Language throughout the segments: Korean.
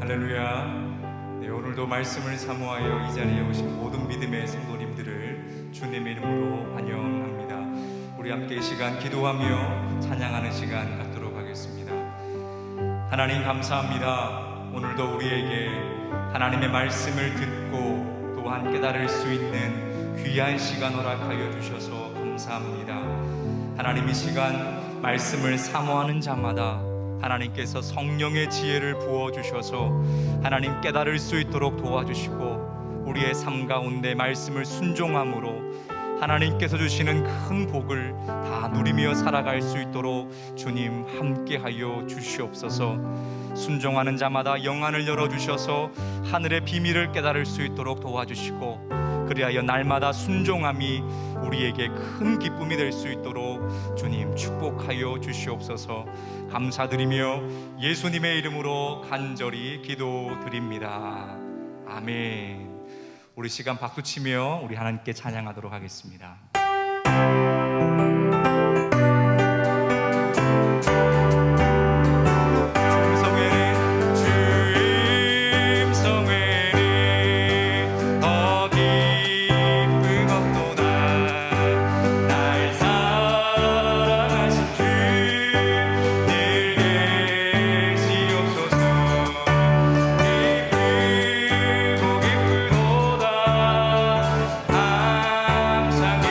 할렐루야. 네, 오늘도 말씀을 사모하여 이 자리에 오신 모든 믿음의 성도님들을 주님의 이름으로 환영합니다. 우리 함께 이 시간 기도하며 찬양하는 시간 갖도록 하겠습니다. 하나님 감사합니다. 오늘도 우리에게 하나님의 말씀을 듣고 또한 깨달을 수 있는 귀한 시간 허락하여 주셔서 감사합니다. 하나님, 이 시간 말씀을 사모하는 자마다 하나님께서 성령의 지혜를 부어주셔서 하나님 깨달을 수 있도록 도와주시고 우리의 삶 가운데 말씀을 순종함으로 하나님께서 주시는 큰 복을 다 누리며 살아갈 수 있도록 주님 함께하여 주시옵소서. 순종하는 자마다 영안을 열어주셔서 하늘의 비밀을 깨달을 수 있도록 도와주시고 그리하여 날마다 순종함이 우리에게 큰 기쁨이 될 수 있도록 주님 축복하여 주시옵소서. 감사드리며 예수님의 이름으로 간절히 기도드립니다. 아멘. 우리 시간 박수치며 우리 하나님께 찬양하도록 하겠습니다. 항상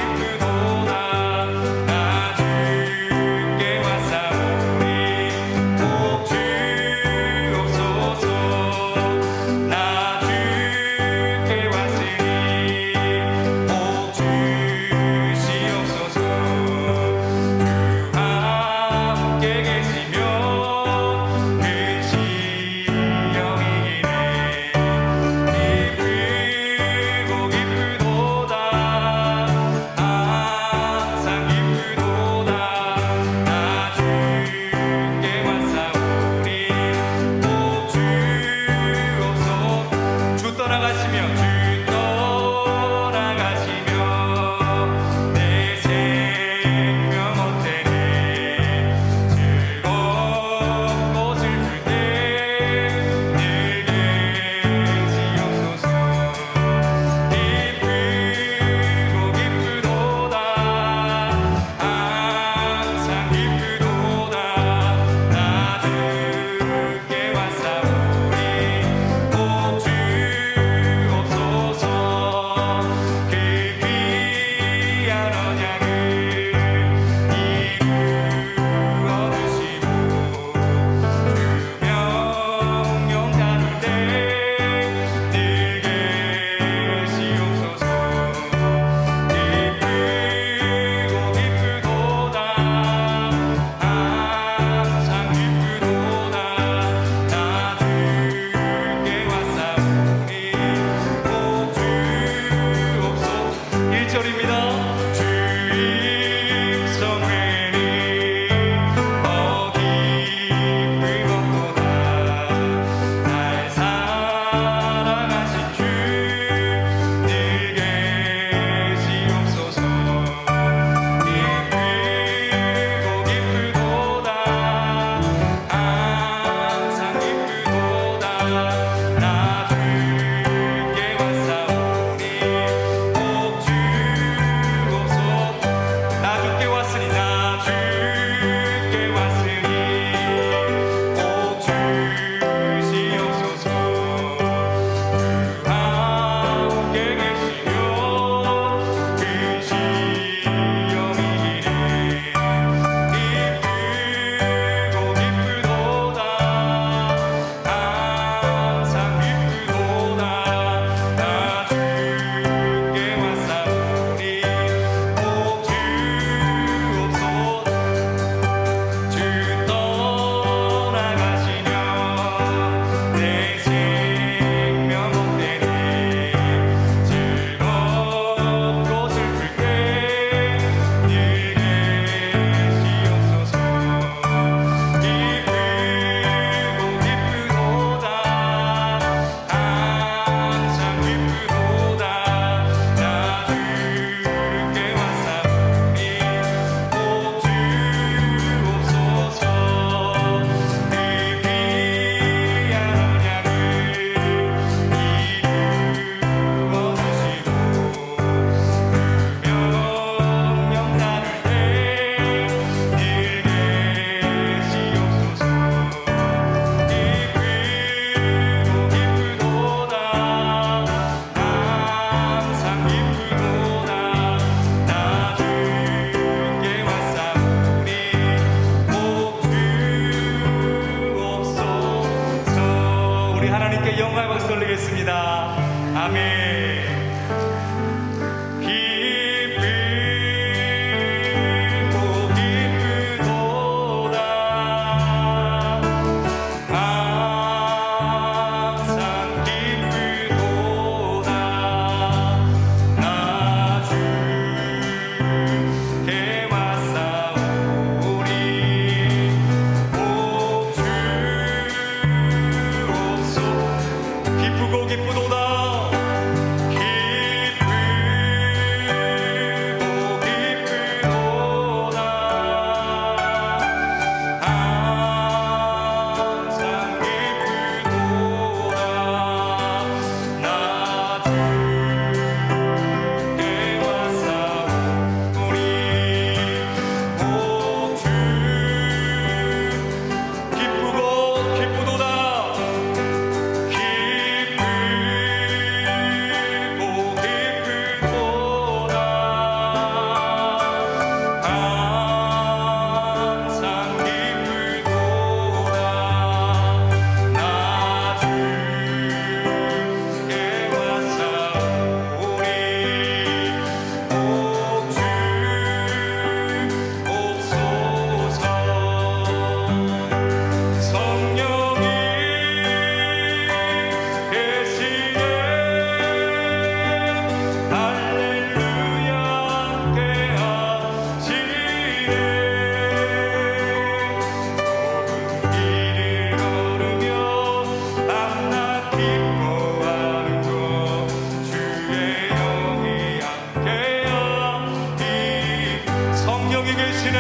성령이 계시네.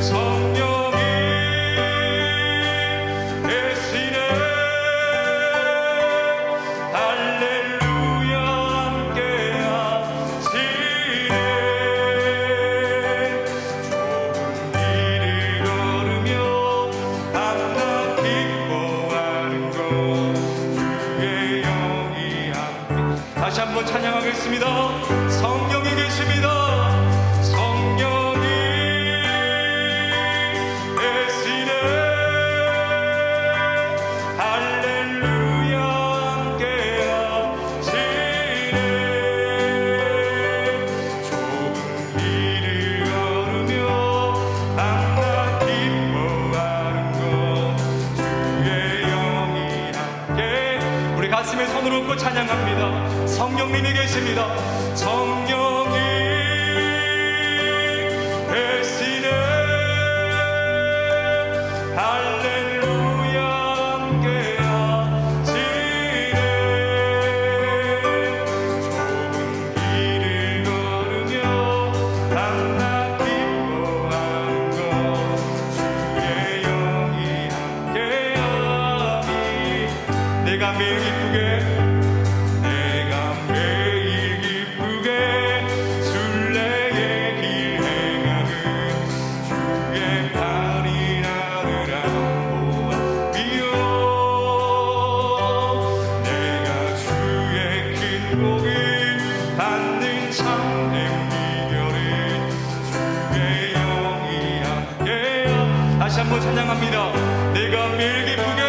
성령이 계시네. 할렐루야 함께하시네. 좁은 길을 걸으며 밤낮 기뻐하는 것 주의 영이 함께. 다시 한번 찬양하겠습니다. 성령이 계십니다. 성령이 계시네. 할렐루야 함께하시네. 좁은 길을 걸으며 밤낮 기뻐하는 것 주의 영이 함께. 우리 가슴에 손을 얹고 찬양합니다. 성령님이 계십니다. 성령이 계시네. 할렐루야 함께하시네. 좁은 길을 걸으며 밤낮 기뻐하는 것 주의 영이 함께하니. 내가 매일 기쁘게 순례의 길 행하는 주의 발이 나를 안보아비요. 내가 주의 큰 복을 받는 참된 비결은 주의 영이 함께하. 다시 한번 찬양합니다. 내가 매일 기쁘게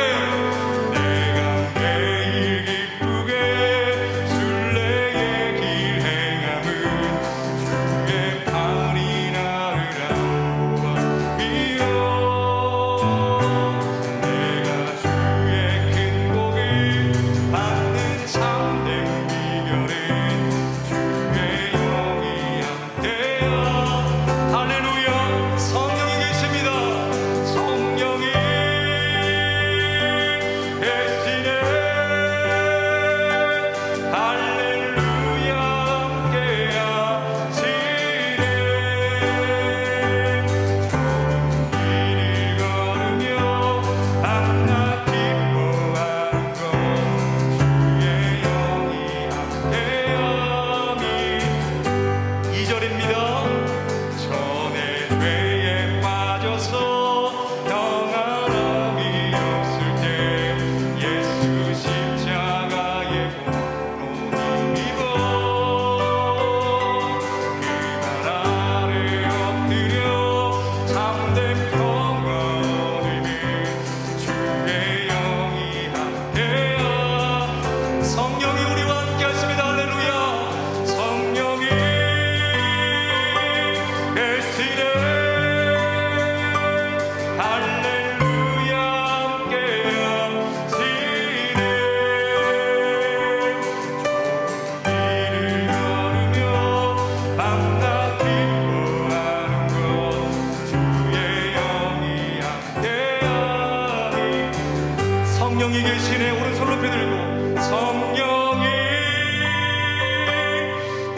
성령이 계시네. 오른손 높이 들고 성령이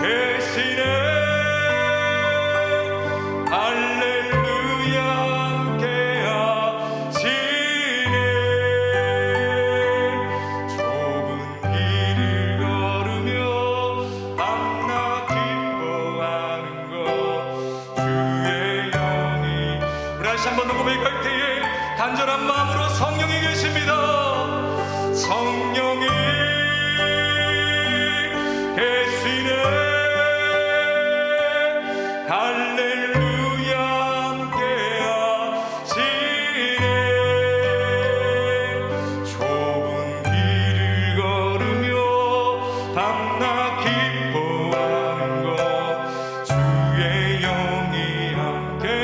계시네. 할렐루야 함께하시네. 좁은 길을 걸으며 밤낮 기뻐하는 것 주의 영이. 우리 다시 한번 더 고백할 때에 간절한 마음으로 성령이 계십니다. 성령이 계시네. 할렐루야 함께하시네. 좁은 길을 걸으며 밤낮 기뻐하는 것 주의 영이 함께함이라.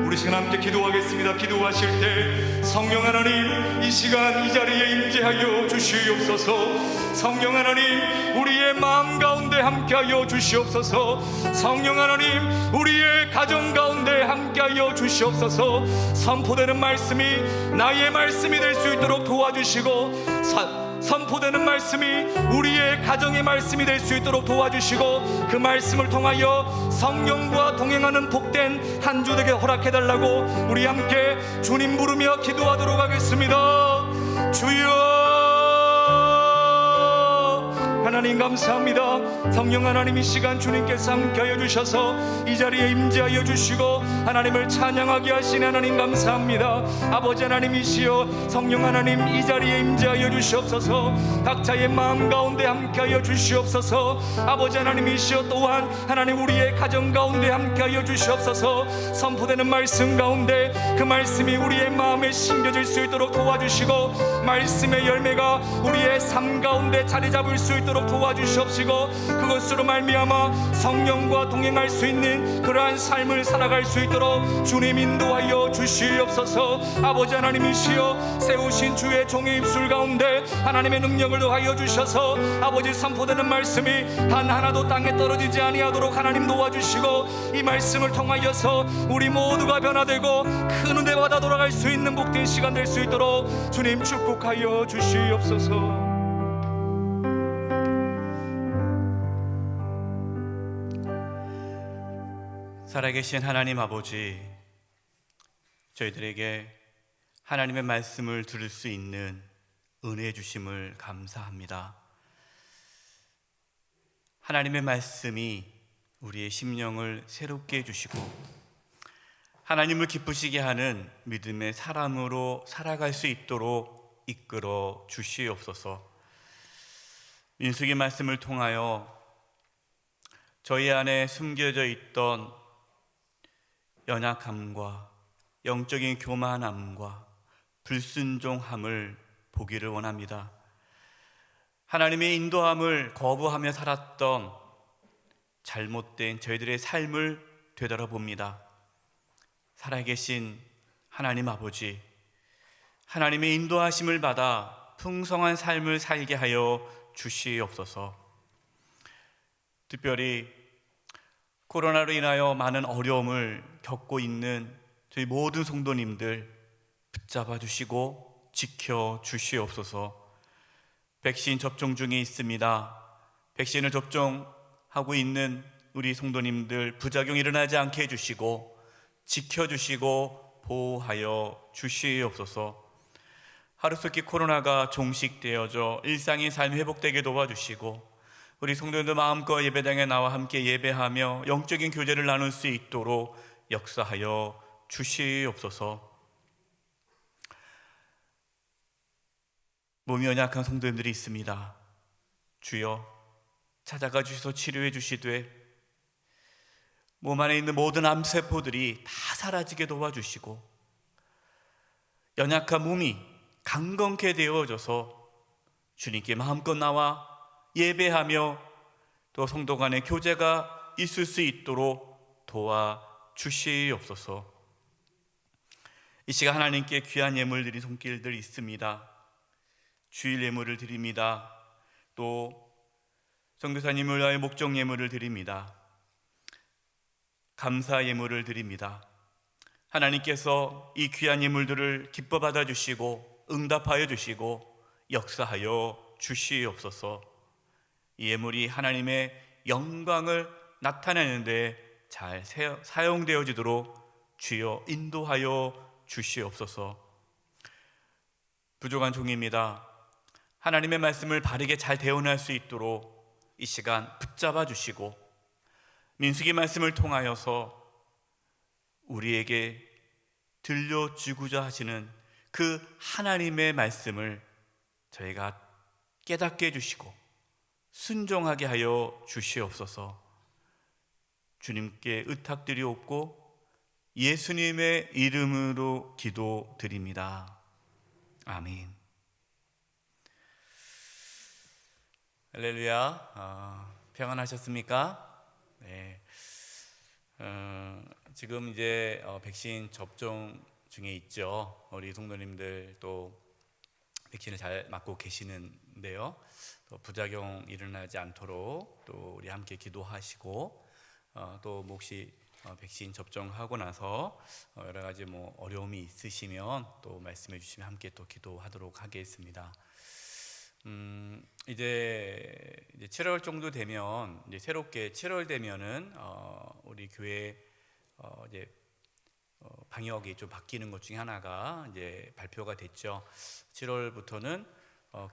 우리 시간 함께 기도하겠습니다. 기도하실 때 성령 하나님 이 시간 이 자리에 임재하여 주시옵소서. 성령 하나님 우리의 마음 가운데 함께하여 주시옵소서. 성령 하나님 우리의 가정 가운데 함께하여 주시옵소서. 선포되는 말씀이 나의 말씀이 될 수 있도록 도와주시고 선포되는 말씀이 우리의 가정의 말씀이 될 수 있도록 도와주시고, 그 말씀을 통하여 성령과 동행하는 복된 한 주 되게 허락해달라고 우리 함께 주님 부르며 기도하도록 하겠습니다. 주여 하나님 감사합니다. 성령 하나님, 이 시간 주님께서 함께 하여 주셔서 이 자리에 임재하여 주시고 하나님을 찬양하게 하신 하나님 감사합니다. 아버지 하나님이시여, 성령 하나님 이 자리에 임재하여 주시옵소서. 각자의 마음 가운데 함께 하여 주시옵소서. 아버지 하나님이시여, 또한 하나님 우리의 가정 가운데 함께 하여 주시옵소서. 선포되는 말씀 가운데 그 말씀이 우리의 마음에 심겨질 수 있도록 도와주시고, 말씀의 열매가 우리의 삶 가운데 자리 잡을 수 있도록 도와주시옵시고, 그것으로 말미암아 성령과 동행할 수 있는 그러한 삶을 살아갈 수 있도록 주님 인도하여 주시옵소서. 아버지 하나님이시여, 세우신 주의 종의 입술 가운데 하나님의 능력을 더하여 주셔서 아버지 선포되는 말씀이 단 하나도 땅에 떨어지지 아니하도록 하나님 도와주시고, 이 말씀을 통하여서 우리 모두가 변화되고 큰 은혜 받아 돌아갈 수 있는 복된 시간 될 수 있도록 주님 축복하여 주시옵소서. 살아계신 하나님 아버지, 저희들에게 하나님의 말씀을 들을 수 있는 은혜 주심을 감사합니다. 하나님의 말씀이 우리의 심령을 새롭게 해주시고 하나님을 기쁘시게 하는 믿음의 사람으로 살아갈 수 있도록 이끌어 주시옵소서. 민수기 말씀을 통하여 저희 안에 숨겨져 있던 연약함과 영적인 교만함과 불순종함을 보기를 원합니다. 하나님의 인도함을 거부하며 살았던 잘못된 저희들의 삶을 되돌아봅니다. 살아계신 하나님 아버지, 하나님의 인도하심을 받아 풍성한 삶을 살게 하여 주시옵소서. 특별히 코로나로 인하여 많은 어려움을 겪고 있는 저희 모든 성도님들 붙잡아 주시고 지켜 주시옵소서. 백신 접종 중에 있습니다. 백신을 접종하고 있는 우리 성도님들 부작용 일어나지 않게 해주시고 지켜주시고 보호하여 주시옵소서. 하루속히 코로나가 종식되어져 일상의 삶이 회복되게 도와주시고, 우리 성도님들 마음껏 예배당에 나와 함께 예배하며 영적인 교제를 나눌 수 있도록 역사하여 주시옵소서. 몸이 연약한 성도님들이 있습니다. 주여 찾아가 주셔서 치료해 주시되 몸 안에 있는 모든 암세포들이 다 사라지게 도와주시고 연약한 몸이 강건케 되어져서 주님께 마음껏 나와 예배하며 또 성도 간의 교제가 있을 수 있도록 도와주시옵소서. 이 시간 하나님께 귀한 예물 드린 손길들이 있습니다. 주일 예물을 드립니다. 또 선교사님을 위하여 목적 예물을 드립니다. 감사 예물을 드립니다. 하나님께서 이 귀한 예물들을 기뻐 받아주시고 응답하여 주시고 역사하여 주시옵소서. 이 예물이 하나님의 영광을 나타내는 데 잘 사용되어지도록 주여 인도하여 주시옵소서. 부족한 종입니다. 하나님의 말씀을 바르게 잘 대언할 수 있도록 이 시간 붙잡아 주시고 민수기 말씀을 통하여서 우리에게 들려주고자 하시는 그 하나님의 말씀을 저희가 깨닫게 해주시고 순종하게 하여 주시옵소서. 주님께 의탁드리옵고 예수님의 이름으로 기도드립니다. 아멘. 할렐루야. 평안하셨습니까? 네. 지금 이제 백신 접종 중에 있죠. 우리 성도님들 또 백신을 잘 맞고 계시는데요. 또 부작용 일어나지 않도록 또 우리 함께 기도하시고, 또 혹시 백신 접종하고 나서 여러 가지 어려움이 있으시면 또 말씀해 주시면 함께 또 기도하도록 하겠습니다. 이제 7월 정도 되면 이제 새롭게 7월 되면은 우리 교회 이제 방역이 좀 바뀌는 것 중에 하나가 이제 발표가 됐죠. 7월부터는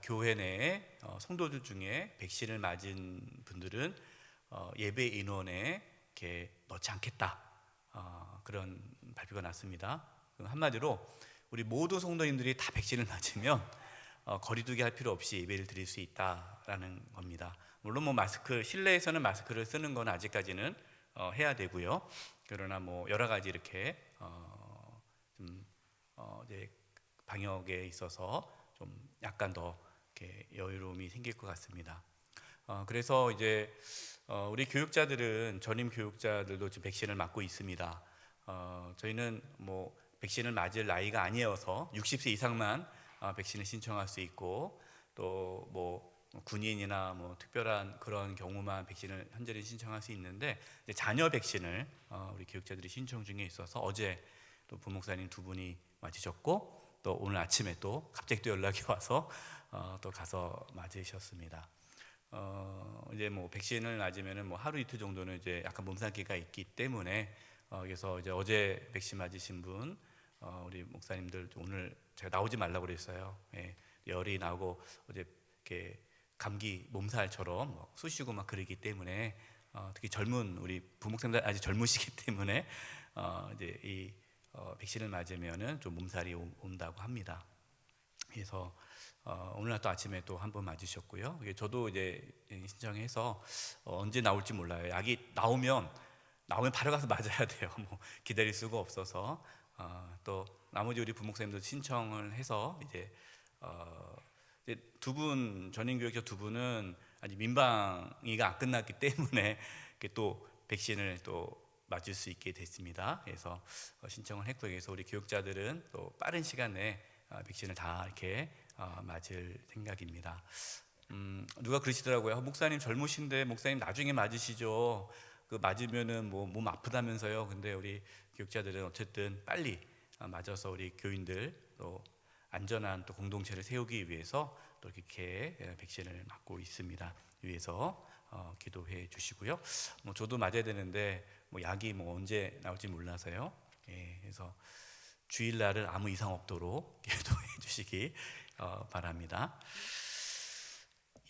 교회 내에 성도들 중에 백신을 맞은 분들은 예배 인원에 이렇게 넣지 않겠다. 그런 발표가 났습니다. 한마디로 우리 모두 성도님들이 다 백신을 맞으면 거리두기 할 필요 없이 예배를 드릴 수 있다라는 겁니다. 물론 뭐 마스크, 실내에서는 마스크를 쓰는 건 아직까지는 해야 되고요. 그러나 뭐 여러 가지 이렇게 이제 방역에 있어서 좀 약간 더 이렇게 여유로움이 생길 것 같습니다. 그래서 이제 우리 교육자들은 전임 교육자들도 지금 백신을 맞고 있습니다. 저희는 뭐 백신을 맞을 나이가 아니어서 60세 이상만 백신을 신청할 수 있고 또 뭐 군인이나 뭐 특별한 그런 경우만 백신을 현재는 신청할 수 있는데 자녀 백신을 우리 교육자들이 신청 중에 있어서 어제 또 부목사님 두 분이 맞으셨고 또 오늘 아침에 또 갑자기 또 연락이 와서 또 가서 맞으셨습니다. 이제 뭐 백신을 맞으면은 뭐 하루 이틀 정도는 이제 약간 몸살기가 있기 때문에 그래서 이제 어제 백신 맞으신 분 우리 목사님들 오늘 제가 나오지 말라고 그랬어요. 예, 열이 나고 어제 이렇게 감기 몸살처럼 쑤시고 막 그러기 때문에 특히 젊은 우리 부목사님들 아직 젊으시기 때문에 이제 이 백신을 맞으면은 좀 몸살이 온다고 합니다. 그래서 오늘 또 아침에 또 한 번 맞으셨고요. 저도 이제 신청해서 언제 나올지 몰라요. 약이 나오면 바로 가서 맞아야 돼요. 뭐 기다릴 수가 없어서 또 나머지 우리 부목사님도 신청을 해서 이제 두 분 전임 교육자 두 분은 아직 민방위가 안 끝났기 때문에 또 백신을 또 맞을 수 있게 됐습니다. 그래서 신청을 했고 그래서 우리 교육자들은 또 빠른 시간 내에 백신을 다 이렇게 맞을 생각입니다. 누가 그러시더라고요. 목사님 젊으신데 목사님 나중에 맞으시죠. 그 맞으면은 뭐 몸 아프다면서요. 근데 우리 교육자들은 어쨌든 빨리 맞아서 우리 교인들 또 안전한 또 공동체를 세우기 위해서 또 이렇게 백신을 맞고 있습니다. 위해서 기도해 주시고요. 뭐 저도 맞아야 되는데 뭐 약이 뭐 언제 나올지 몰라서요. 예, 그래서 주일날은 아무 이상 없도록 기도해 주시기 바랍니다.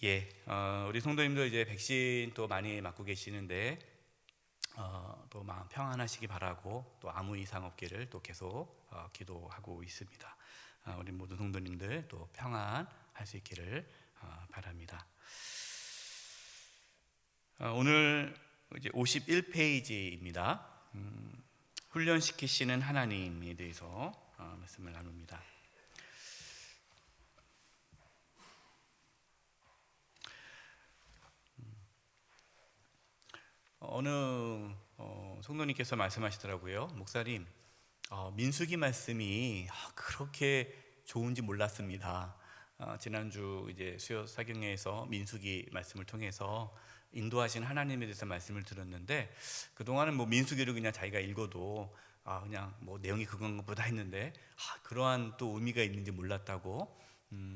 예, 우리 성도님들 이제 백신 또 많이 맞고 계시는데 또 마음 평안하시기 바라고 또 아무 이상 없기를 또 계속 기도하고 있습니다. 우리 모든 성도님들 또 평안할 수 있기를 바랍니다. 오늘 이제 51페이지입니다. 훈련시키시는 하나님에 대해서 말씀을 나눕니다. 어느 성도님께서 말씀하시더라고요. 목사님, 민수기 말씀이 그렇게 좋은지 몰랐습니다. 지난주 이제 수요 사경회에서 민수기 말씀을 통해서 인도하신 하나님에 대해서 말씀을 들었는데 그동안은 뭐 민수기를 그냥 자기가 읽어도 그냥 뭐 내용이 그건 보다 했는데 그러한 또 의미가 있는지 몰랐다고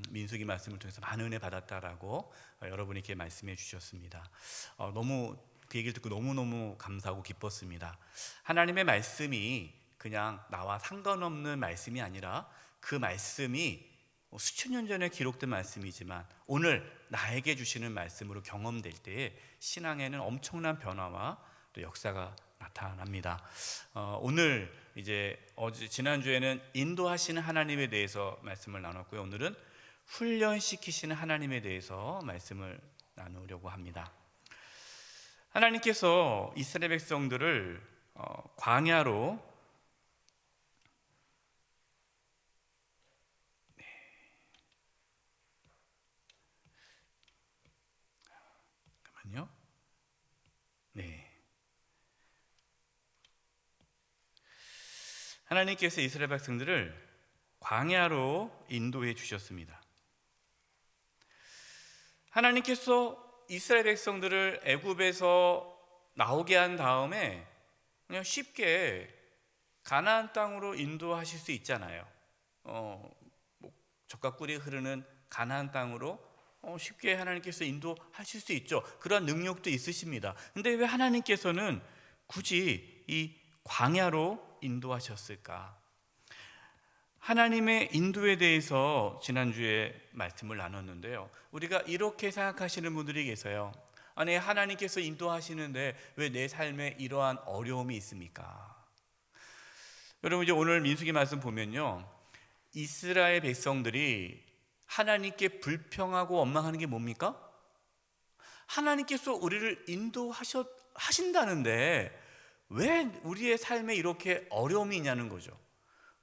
민수기 말씀을 통해서 많은 은혜 받았다라고 여러분이 이렇게 말씀해 주셨습니다. 너무 그 얘기를 듣고 너무너무 감사하고 기뻤습니다. 하나님의 말씀이 그냥 나와 상관없는 말씀이 아니라 그 말씀이 수천 년 전에 기록된 말씀이지만 오늘 나에게 주시는 말씀으로 경험될 때에 신앙에는 엄청난 변화와 또 역사가 나타납니다. 오늘 이제 지난주에는 인도하시는 하나님에 대해서 말씀을 나눴고요. 오늘은 훈련시키시는 하나님에 대해서 말씀을 나누려고 합니다. 하나님께서 이스라엘 백성들을 광야로 하나님께서 이스라엘 백성들을 광야로 인도해 주셨습니다. 하나님께서 이스라엘 백성들을 애굽에서 나오게 한 다음에 그냥 쉽게 가나안 땅으로 인도하실 수 있잖아요. 젖과 꿀이 흐르는 가나안 땅으로 쉽게 하나님께서 인도하실 수 있죠. 그런 능력도 있으십니다. 근데 왜 하나님께서는 굳이 이 광야로 인도하셨을까? 하나님의 인도에 대해서 지난주에 말씀을 나눴는데요, 우리가 이렇게 생각하시는 분들이 계세요. 아니, 하나님께서 인도하시는데 왜 내 삶에 이러한 어려움이 있습니까? 여러분, 이제 오늘 민수기 말씀 보면요, 이스라엘 백성들이 하나님께 불평하고 원망하는 게 뭡니까? 하나님께서 우리를 인도하신다는데 왜 우리의 삶에 이렇게 어려움이 있냐는 거죠.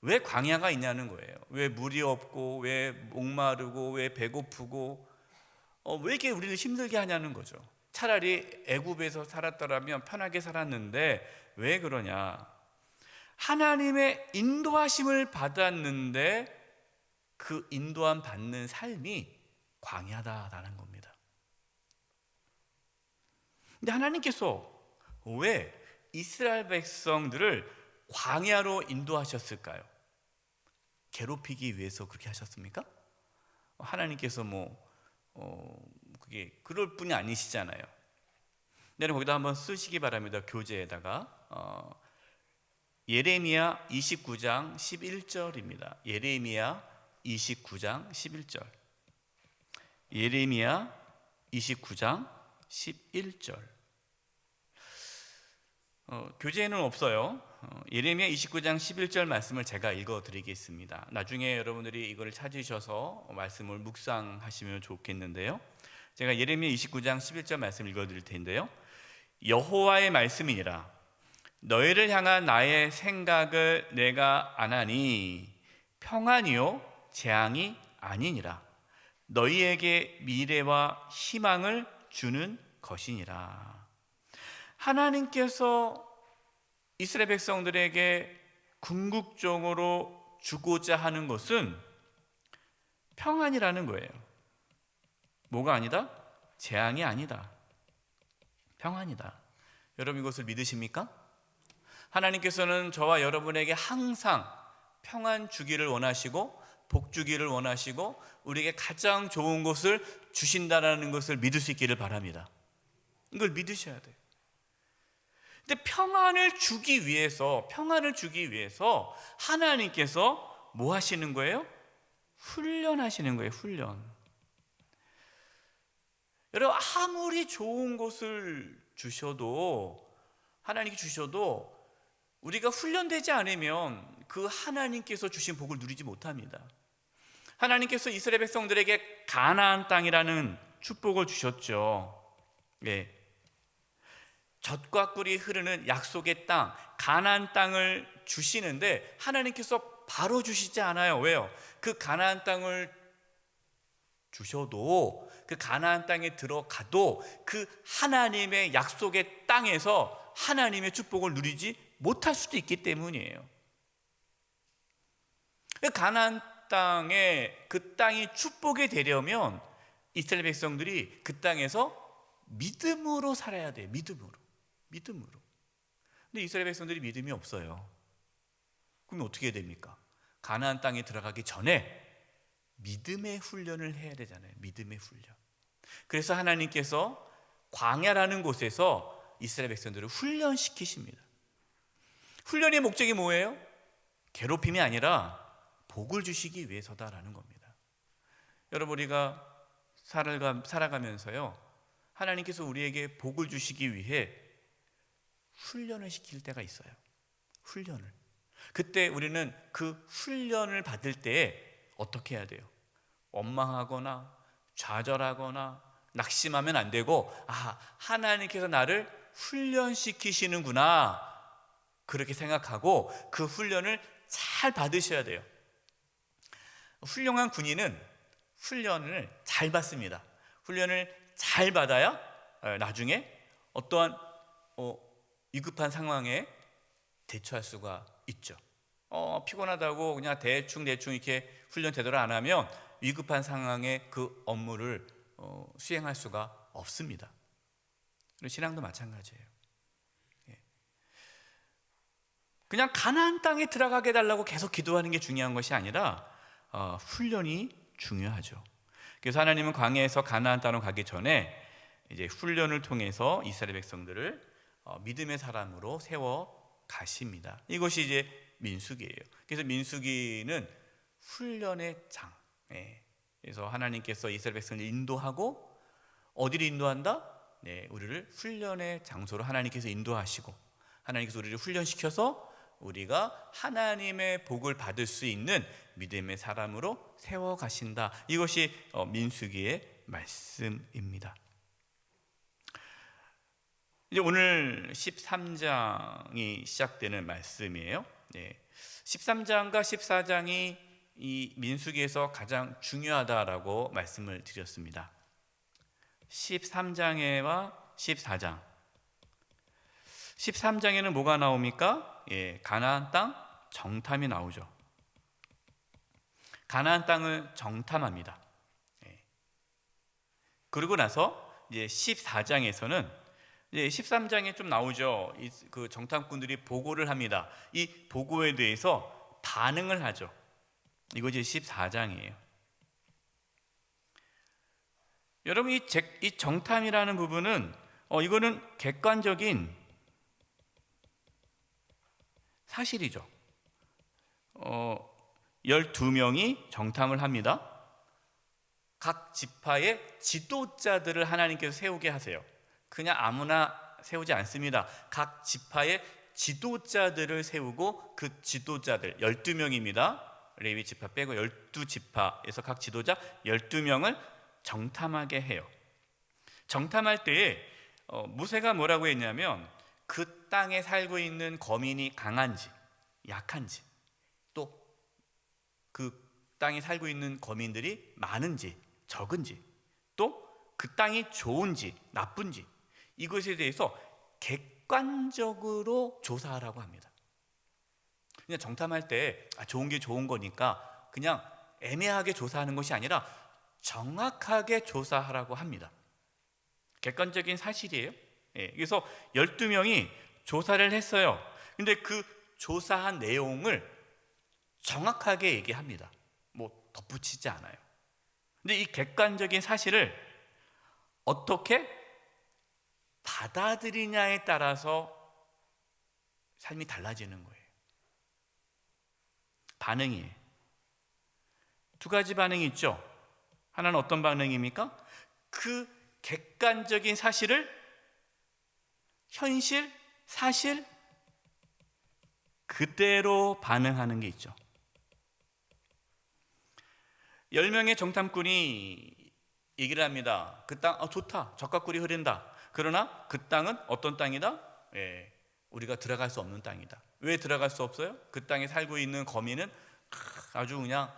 왜 광야가 있냐는 거예요. 왜 물이 없고, 왜 목마르고, 왜 배고프고, 왜 이렇게 우리를 힘들게 하냐는 거죠. 차라리 애굽에서 살았더라면 편하게 살았는데 왜 그러냐? 하나님의 인도하심을 받았는데 그 인도함 받는 삶이 광야다라는 겁니다. 근데 하나님께서 왜 이스라엘 백성들을 광야로 인도하셨을까요? 괴롭히기 위해서 그렇게 하셨습니까? 하나님께서 그게 그럴 분이 아니시잖아요. 여러분, 거기다 한번 쓰시기 바랍니다. 교재에다가 예레미야 29장 11절입니다. 예레미야 29장 11절. 예레미야 29장 11절. 교재에는 없어요. 예레미야 29장 11절 말씀을 제가 읽어드리겠습니다. 나중에 여러분들이 이걸 찾으셔서 말씀을 묵상하시면 좋겠는데요, 제가 예레미야 29장 11절 말씀을 읽어드릴 텐데요, 여호와의 말씀이니라. 너희를 향한 나의 생각을 내가 아나니 평안이요 재앙이 아니니라. 너희에게 미래와 희망을 주는 것이니라. 하나님께서 이스라엘 백성들에게 궁극적으로 주고자 하는 것은 평안이라는 거예요. 뭐가 아니다? 재앙이 아니다. 평안이다. 여러분, 이것을 믿으십니까? 하나님께서는 저와 여러분에게 항상 평안 주기를 원하시고 복 주기를 원하시고 우리에게 가장 좋은 것을 주신다라는 것을 믿을 수 있기를 바랍니다. 이걸 믿으셔야 돼요. 근데 평안을 주기 위해서 하나님께서 뭐 하시는 거예요? 훈련하시는 거예요. 훈련. 여러분, 아무리 좋은 것을 하나님께 주셔도 우리가 훈련되지 않으면 그 하나님께서 주신 복을 누리지 못합니다. 하나님께서 이스라엘 백성들에게 가나안 땅이라는 축복을 주셨죠. 네. 젖과 꿀이 흐르는 약속의 땅, 가나안 땅을 주시는데 하나님께서 바로 주시지 않아요. 왜요? 그 가나안 땅을 주셔도, 그 가나안 땅에 들어가도 그 하나님의 약속의 땅에서 하나님의 축복을 누리지 못할 수도 있기 때문이에요. 그 가나안 땅에, 그 땅이 축복이 되려면 이스라엘 백성들이 그 땅에서 믿음으로 살아야 돼요. 믿음으로. 근데 이스라엘 백성들이 믿음이 없어요. 그럼 어떻게 됩니까? 가나안 땅에 들어가기 전에 믿음의 훈련을 해야 되잖아요. 믿음의 훈련. 그래서 하나님께서 광야라는 곳에서 이스라엘 백성들을 훈련시키십니다. 훈련의 목적이 뭐예요? 괴롭힘이 아니라 복을 주시기 위해서다라는 겁니다. 여러분, 우리가 살아가면서요, 하나님께서 우리에게 복을 주시기 위해 훈련을 시킬 때가 있어요. 훈련을. 그때 우리는 그 훈련을 받을 때에 어떻게 해야 돼요? 원망하거나 좌절하거나 낙심하면 안 되고, 하나님께서 나를 훈련시키시는구나, 그렇게 생각하고 그 훈련을 잘 받으셔야 돼요. 훌륭한 군인은 훈련을 잘 받습니다. 훈련을 잘 받아야 나중에 어떠한 위급한 상황에 대처할 수가 있죠. 피곤하다고 그냥 대충 이렇게 훈련 제대로 안 하면 위급한 상황에 그 업무를 수행할 수가 없습니다. 신앙도 마찬가지예요. 그냥 가나안 땅에 들어가게 해달라고 계속 기도하는 게 중요한 것이 아니라 훈련이 중요하죠. 그래서 하나님은 광야에서 가나안 땅으로 가기 전에 이제 훈련을 통해서 이스라엘 백성들을 믿음의 사람으로 세워 가십니다. 이것이 이제 민수기예요. 그래서 민수기는 훈련의 장. 그래서 하나님께서 이스라엘 백성을 인도하고 어디를 인도한다? 우리를 훈련의 장소로 하나님께서 인도하시고 하나님께서 우리를 훈련시켜서 우리가 하나님의 복을 받을 수 있는 믿음의 사람으로 세워 가신다. 이것이 민수기의 말씀입니다. 이제 오늘 13장이 시작되는 말씀이에요. 13장과 14장이 이 민수기에서 가장 중요하다라고 말씀을 드렸습니다. 13장에와 14장. 13장에는 뭐가 나옵니까? 가나안 땅 정탐이 나오죠. 가나안 땅을 정탐합니다. 그러고 나서 이제 14장에서는 이제 13장에 좀 나오죠. 그 정탐꾼들이 보고를 합니다. 이 보고에 대해서 반응을 하죠. 이것이 14장이에요. 여러분 이 정탐이라는 부분은 이거는 객관적인 사실이죠. 12명이 정탐을 합니다. 각 지파의 지도자들을 하나님께서 세우게 하세요. 그냥 아무나 세우지 않습니다. 각 지파의 지도자들을 세우고 그 지도자들 12명입니다. 레위 지파 빼고 12지파에서 각 지도자 12명을 정탐하게 해요. 정탐할 때에 모세가 뭐라고 했냐면 그 땅에 살고 있는 거민이 강한지 약한지 또 그 땅에 살고 있는 거민들이 많은지 적은지 또 그 땅이 좋은지 나쁜지 이것에 대해서 객관적으로 조사하라고 합니다. 그냥 정탐할 때 좋은 게 좋은 거니까 그냥 애매하게 조사하는 것이 아니라 정확하게 조사하라고 합니다. 객관적인 사실이에요. 그래서 12명이 조사를 했어요. 근데 그 조사한 내용을 정확하게 얘기합니다. 뭐 덧붙이지 않아요. 근데 이 객관적인 사실을 어떻게 받아들이냐에 따라서 삶이 달라지는 거예요. 반응이에요. 두 가지 반응이 있죠. 하나는 어떤 반응입니까? 그 객관적인 사실을 현실, 사실 그대로 반응하는 게 있죠. 10명의 정탐꾼이 얘기를 합니다. 그 땅 좋다. 젖과 꿀이 흐른다. 그러나 그 땅은 어떤 땅이다? 우리가 들어갈 수 없는 땅이다. 왜 들어갈 수 없어요? 그 땅에 살고 있는 거민은 아주 그냥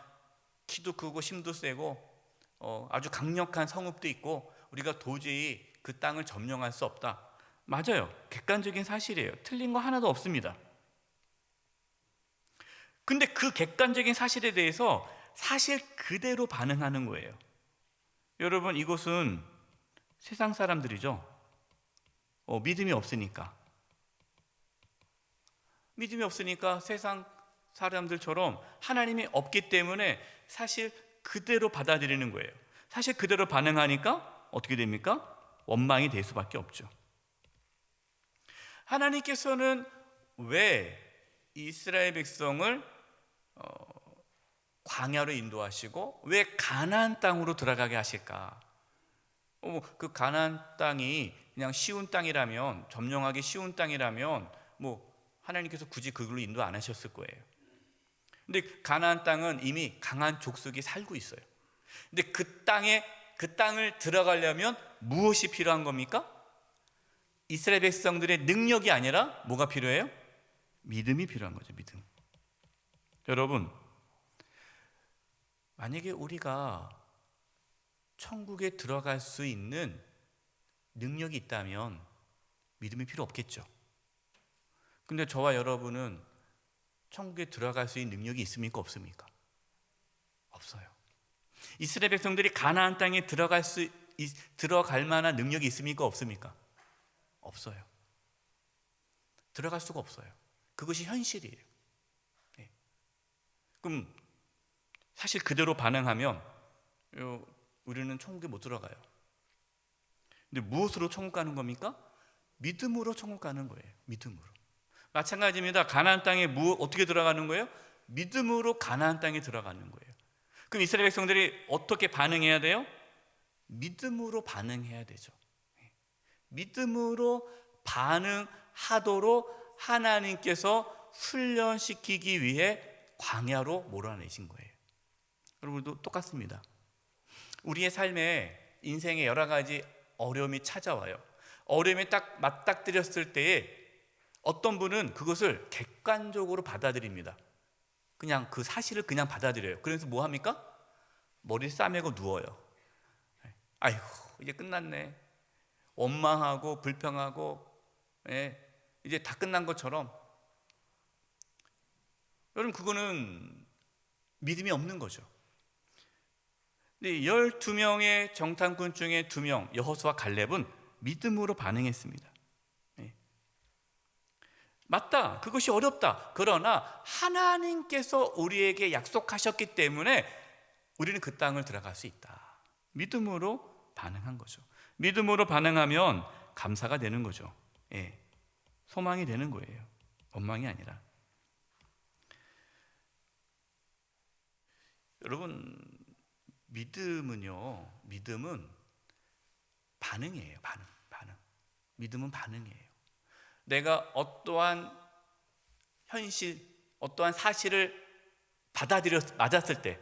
키도 크고 힘도 세고 아주 강력한 성읍도 있고 우리가 도저히 그 땅을 점령할 수 없다. 맞아요. 객관적인 사실이에요. 틀린 거 하나도 없습니다. 근데 그 객관적인 사실에 대해서 사실 그대로 반응하는 거예요. 여러분 이곳은 세상 사람들이죠. 믿음이 없으니까 세상 사람들처럼 하나님이 없기 때문에 사실 그대로 받아들이는 거예요. 사실 그대로 반응하니까 어떻게 됩니까? 원망이 될 수밖에 없죠. 하나님께서는 왜 이스라엘 백성을 광야로 인도하시고 왜 가나안 땅으로 들어가게 하실까? 그 가나안 땅이 그냥 쉬운 땅이라면 점령하기 쉬운 땅이라면 하나님께서 굳이 그걸로 인도 안 하셨을 거예요. 근데 가나안 땅은 이미 강한 족속이 살고 있어요. 근데 그 땅을 들어가려면 무엇이 필요한 겁니까? 이스라엘 백성들의 능력이 아니라 뭐가 필요해요? 믿음이 필요한 거죠. 믿음. 여러분, 만약에 우리가 천국에 들어갈 수 있는 능력이 있다면 믿음이 필요 없겠죠. 근데 저와 여러분은 천국에 들어갈 수 있는 능력이 있습니까? 없습니까? 없어요. 이스라엘 백성들이 가나안 땅에 들어갈 만한 능력이 있습니까? 없습니까? 없어요. 들어갈 수가 없어요. 그것이 현실이에요. 그럼 사실 그대로 반응하면 우리는 천국에 못 들어가요. 근데 무엇으로 천국 가는 겁니까? 믿음으로 천국 가는 거예요. 믿음으로. 마찬가지입니다. 가나안 땅에 어떻게 들어가는 거예요? 믿음으로 가나안 땅에 들어가는 거예요. 그럼 이스라엘 백성들이 어떻게 반응해야 돼요? 믿음으로 반응해야 되죠. 믿음으로 반응하도록 하나님께서 훈련시키기 위해 광야로 몰아내신 거예요. 여러분도 똑같습니다. 우리의 삶에 인생에 여러 가지 어려움이 찾아와요. 어려움이 딱 맞닥뜨렸을 때에 어떤 분은 그것을 객관적으로 받아들입니다. 그냥 그 사실을 그냥 받아들여요. 그래서 뭐 합니까? 머리 싸매고 누워요. 아이고 이제 끝났네. 원망하고 불평하고 이제 다 끝난 것처럼. 여러분 그거는 믿음이 없는 거죠. 근데 12명의 정탐꾼 중에 2명 여호수아 갈렙은 믿음으로 반응했습니다. 맞다, 그것이 어렵다. 그러나 하나님께서 우리에게 약속하셨기 때문에 우리는 그 땅을 들어갈 수 있다. 믿음으로 반응한 거죠. 믿음으로 반응하면 감사가 되는 거죠. 소망이 되는 거예요. 원망이 아니라. 여러분 믿음은 반응이에요. 반응. 믿음은 반응이에요. 내가 어떠한 현실, 어떠한 사실을 맞았을 때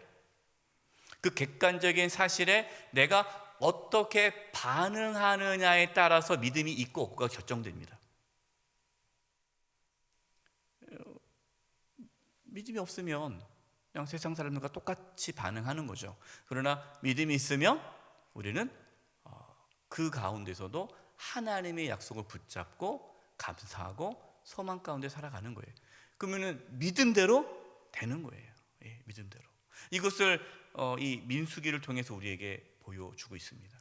그 객관적인 사실에 내가 어떻게 반응하느냐에 따라서 믿음이 있고 없고가 결정됩니다. 믿음이 없으면 그냥 세상 사람들과 똑같이 반응하는 거죠. 그러나 믿음이 있으면 우리는 그 가운데서도 하나님의 약속을 붙잡고 감사하고 소망 가운데 살아가는 거예요. 그러면은 믿음대로 되는 거예요. 믿음대로. 이것을 이 민수기를 통해서 우리에게 보여주고 있습니다.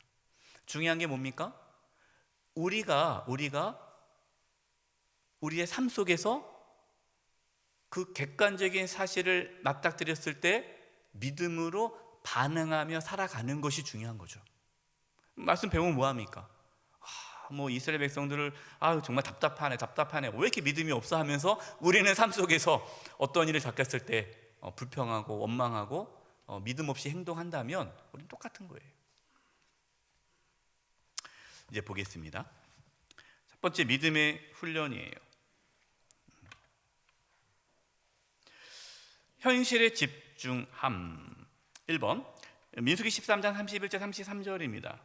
중요한 게 뭡니까? 우리가 우리의 삶 속에서 그 객관적인 사실을 맞닥뜨렸을 때 믿음으로 반응하며 살아가는 것이 중요한 거죠. 말씀 배우면 뭐합니까? 이스라엘 백성들을 정말 답답하네 왜 이렇게 믿음이 없어 하면서 우리는 삶 속에서 어떤 일을 겪었을 때 불평하고 원망하고 믿음 없이 행동한다면 우리는 똑같은 거예요. 이제 보겠습니다. 첫 번째 믿음의 훈련이에요. 현실에 집중함. 1번 민수기 13장 31절 33절입니다.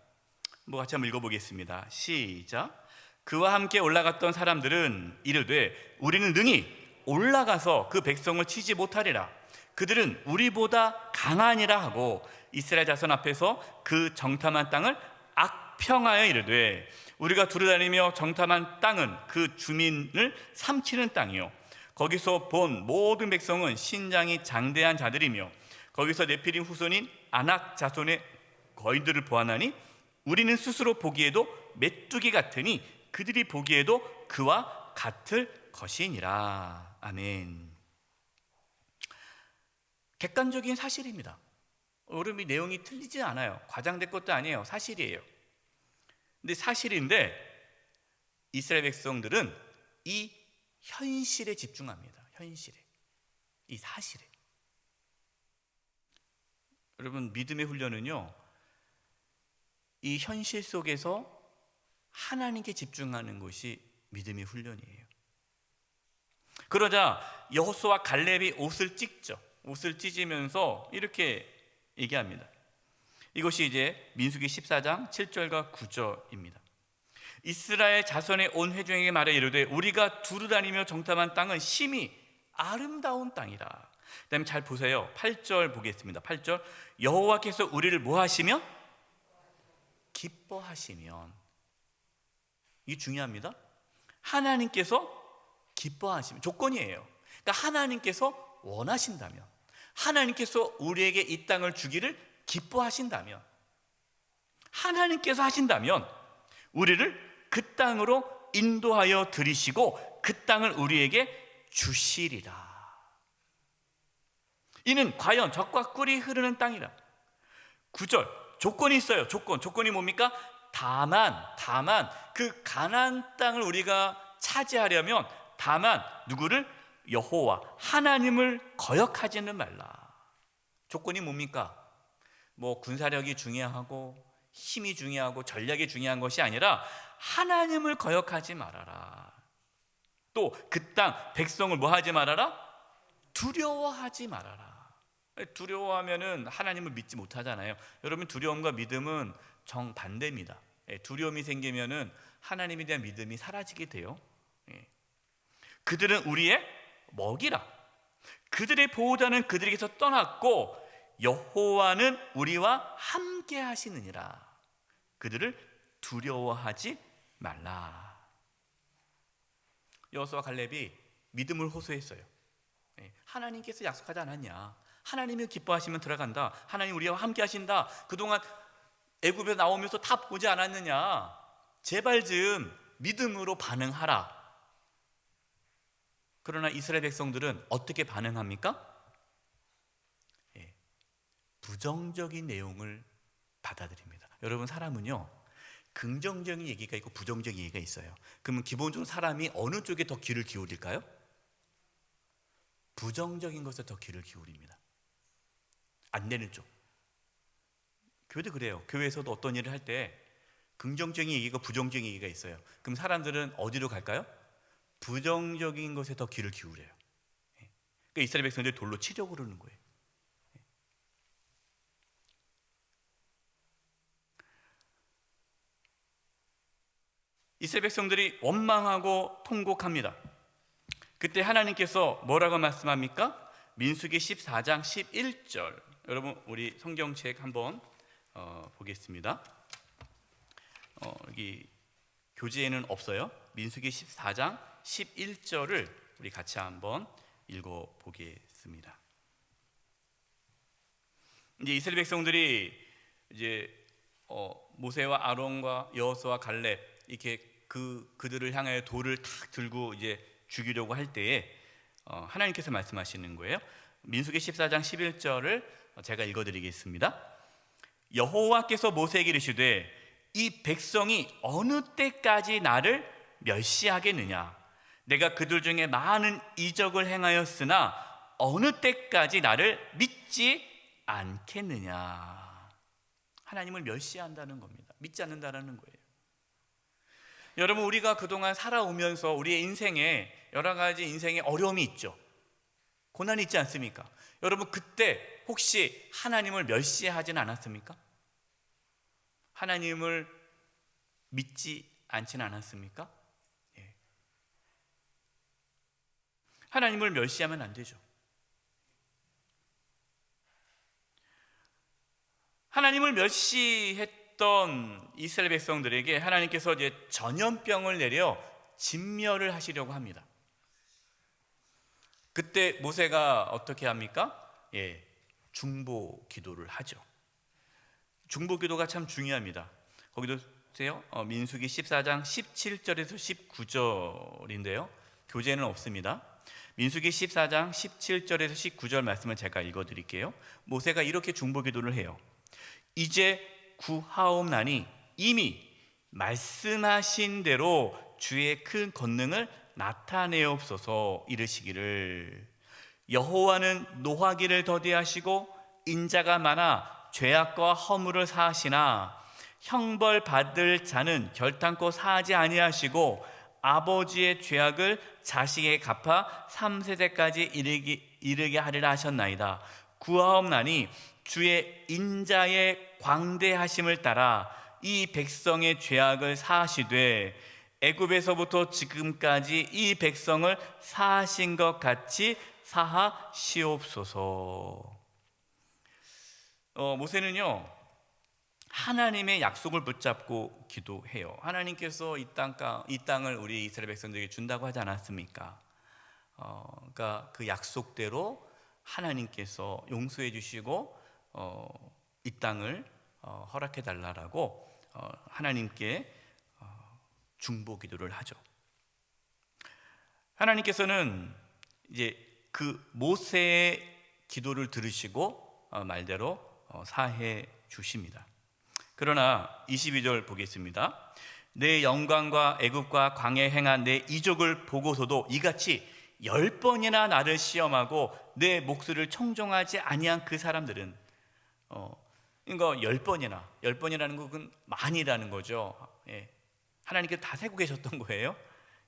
같이 한번 읽어보겠습니다. 시작. 그와 함께 올라갔던 사람들은 이르되 우리는 능히 올라가서 그 백성을 치지 못하리라. 그들은 우리보다 강하니라 하고 이스라엘 자손 앞에서 그 정탐한 땅을 악평하여 이르되 우리가 두루다니며 정탐한 땅은 그 주민을 삼키는 땅이요 거기서 본 모든 백성은 신장이 장대한 자들이며 거기서 네피림 후손인 아낙 자손의 거인들을 보았나니 우리는 스스로 보기에도 메뚜기 같으니 그들이 보기에도 그와 같을 것이니라. 아멘. 객관적인 사실입니다. 여러분 이 내용이 틀리지 않아요. 과장된 것도 아니에요. 사실이에요. 근데 사실인데 이스라엘 백성들은 이 현실에 집중합니다. 현실에. 이 사실에. 여러분 믿음의 훈련은요 이 현실 속에서 하나님께 집중하는 것이 믿음의 훈련이에요. 그러자 여호수아 갈렙이 옷을 찢죠. 옷을 찢으면서 이렇게 얘기합니다. 이것이 이제 민수기 14장 7절과 9절입니다. 이스라엘 자손의 온 회중에게 말해 이르되 우리가 두루다니며 정탐한 땅은 심히 아름다운 땅이라. 그 다음에 잘 보세요. 8절 보겠습니다. 8절 여호와께서 우리를 뭐 하시면? 기뻐하시면. 이게 중요합니다. 하나님께서 기뻐하시면 조건이에요. 그러니까 하나님께서 원하신다면, 하나님께서 우리에게 이 땅을 주기를 기뻐하신다면, 하나님께서 하신다면 우리를 그 땅으로 인도하여 들이시고 그 땅을 우리에게 주시리라. 이는 과연 젖과 꿀이 흐르는 땅이라. 9절 조건이 있어요. 조건이 뭡니까? 다만 그 가나안 땅을 우리가 차지하려면 다만 누구를? 여호와 하나님을 거역하지는 말라. 조건이 뭡니까? 뭐 군사력이 중요하고 힘이 중요하고 전략이 중요한 것이 아니라 하나님을 거역하지 말아라. 또 그 땅 백성을 뭐 하지 말아라? 두려워하지 말아라. 두려워하면은 하나님을 믿지 못하잖아요. 여러분, 두려움과 믿음은 정반대입니다. 두려움이 생기면은 하나님에 대한 믿음이 사라지게 돼요. 그들은 우리의 먹이라. 그들의 보호자는 그들에게서 떠났고 여호와는 우리와 함께 하시느니라. 그들을 두려워하지 말라. 여호수아와 갈렙이 믿음을 호소했어요. 하나님께서 약속하지 않았냐? 하나님이 기뻐하시면 들어간다. 하나님 우리와 함께 하신다. 그동안 애굽에서 나오면서 다 보지 않았느냐? 제발 좀 믿음으로 반응하라. 그러나 이스라엘 백성들은 어떻게 반응합니까? 부정적인 내용을 받아들입니다. 여러분, 사람은요, 긍정적인 얘기가 있고 부정적인 얘기가 있어요. 그러면 기본적으로 사람이 어느 쪽에 더 귀를 기울일까요? 부정적인 것에 더 귀를 기울입니다. 안 되는 쪽. 교회도 그래요. 교회에서도 어떤 일을 할 때 긍정적인 얘기가 부정적인 얘기가 있어요. 그럼 사람들은 어디로 갈까요? 부정적인 것에 더 귀를 기울여요. 그러니까 이스라엘 백성들이 돌로 치려고 그러는 거예요. 이스라엘 백성들이 원망하고 통곡합니다. 그때 하나님께서 뭐라고 말씀합니까? 민수기 14장 11절. 여러분, 우리 성경책 한번 보겠습니다. 여기 교재에는 없어요. 민수기 14장 11절을 우리 같이 한번 읽어보겠습니다. 이제 이스라엘 백성들이 이제 모세와 아론과 여호수아와 갈렙 이렇게 그들을 향하여 돌을 탁 들고 이제 죽이려고 할 때에 하나님께서 말씀하시는 거예요. 민수기 14장 11절을 제가 읽어드리겠습니다. 여호와께서 모세에게 이르시되 이 백성이 어느 때까지 나를 멸시하겠느냐? 내가 그들 중에 많은 이적을 행하였으나 어느 때까지 나를 믿지 않겠느냐? 하나님을 멸시한다는 겁니다. 믿지 않는다는 거예요. 여러분, 우리가 그동안 살아오면서 우리의 인생에 여러 가지 인생의 어려움이 있죠. 고난이 있지 않습니까? 여러분, 그때 혹시 하나님을 멸시하지는 않았습니까? 하나님을 믿지 않지는 않았습니까? 예. 하나님을 멸시하면 안 되죠. 하나님을 멸시했던 이스라엘 백성들에게 하나님께서 이제 전염병을 내려 진멸을 하시려고 합니다. 그때 모세가 어떻게 합니까? 중보 기도를 하죠. 중보 기도가 참 중요합니다. 거기도 보세요. 민수기 14장 17절에서 19절인데요. 교재는 없습니다. 민수기 14장 17절에서 19절 말씀을 제가 읽어드릴게요. 모세가 이렇게 중보 기도를 해요. 이제 구하옵나니 이미 말씀하신 대로 주의 큰 권능을 나타내옵소서. 이르시기를 여호와는 노하기를 더디하시고 인자가 많아 죄악과 허물을 사하시나 형벌 받을 자는 결탄코 사하지 아니하시고 아버지의 죄악을 자식에게 갚아 3세대까지 이르게 하리라 하셨나이다. 구하옵나니 주의 인자의 광대하심을 따라 이 백성의 죄악을 사하시되 애굽에서부터 지금까지 이 백성을 사하신 것 같이 사하시옵소서. 모세는요, 하나님의 약속을 붙잡고 기도해요. 하나님께서 이 땅을 우리 이스라엘 백성들에게 준다고 하지 않았습니까? 그러니까 그 약속대로 하나님께서 용서해 주시고 이 땅을 허락해 달라라고 하나님께 중보 기도를 하죠. 하나님께서는 이제 그 모세의 기도를 들으시고 말대로 사해 주십니다. 그러나 22절 보겠습니다. 내 영광과 애굽과 광야에 행한 내 이적을 보고서도 이같이 10번이나 나를 시험하고 내 목소리를 청종하지 아니한 그 사람들은 이거 10번이라는 것은 많이라는 거죠. 예. 하나님께서 다 세고 계셨던 거예요.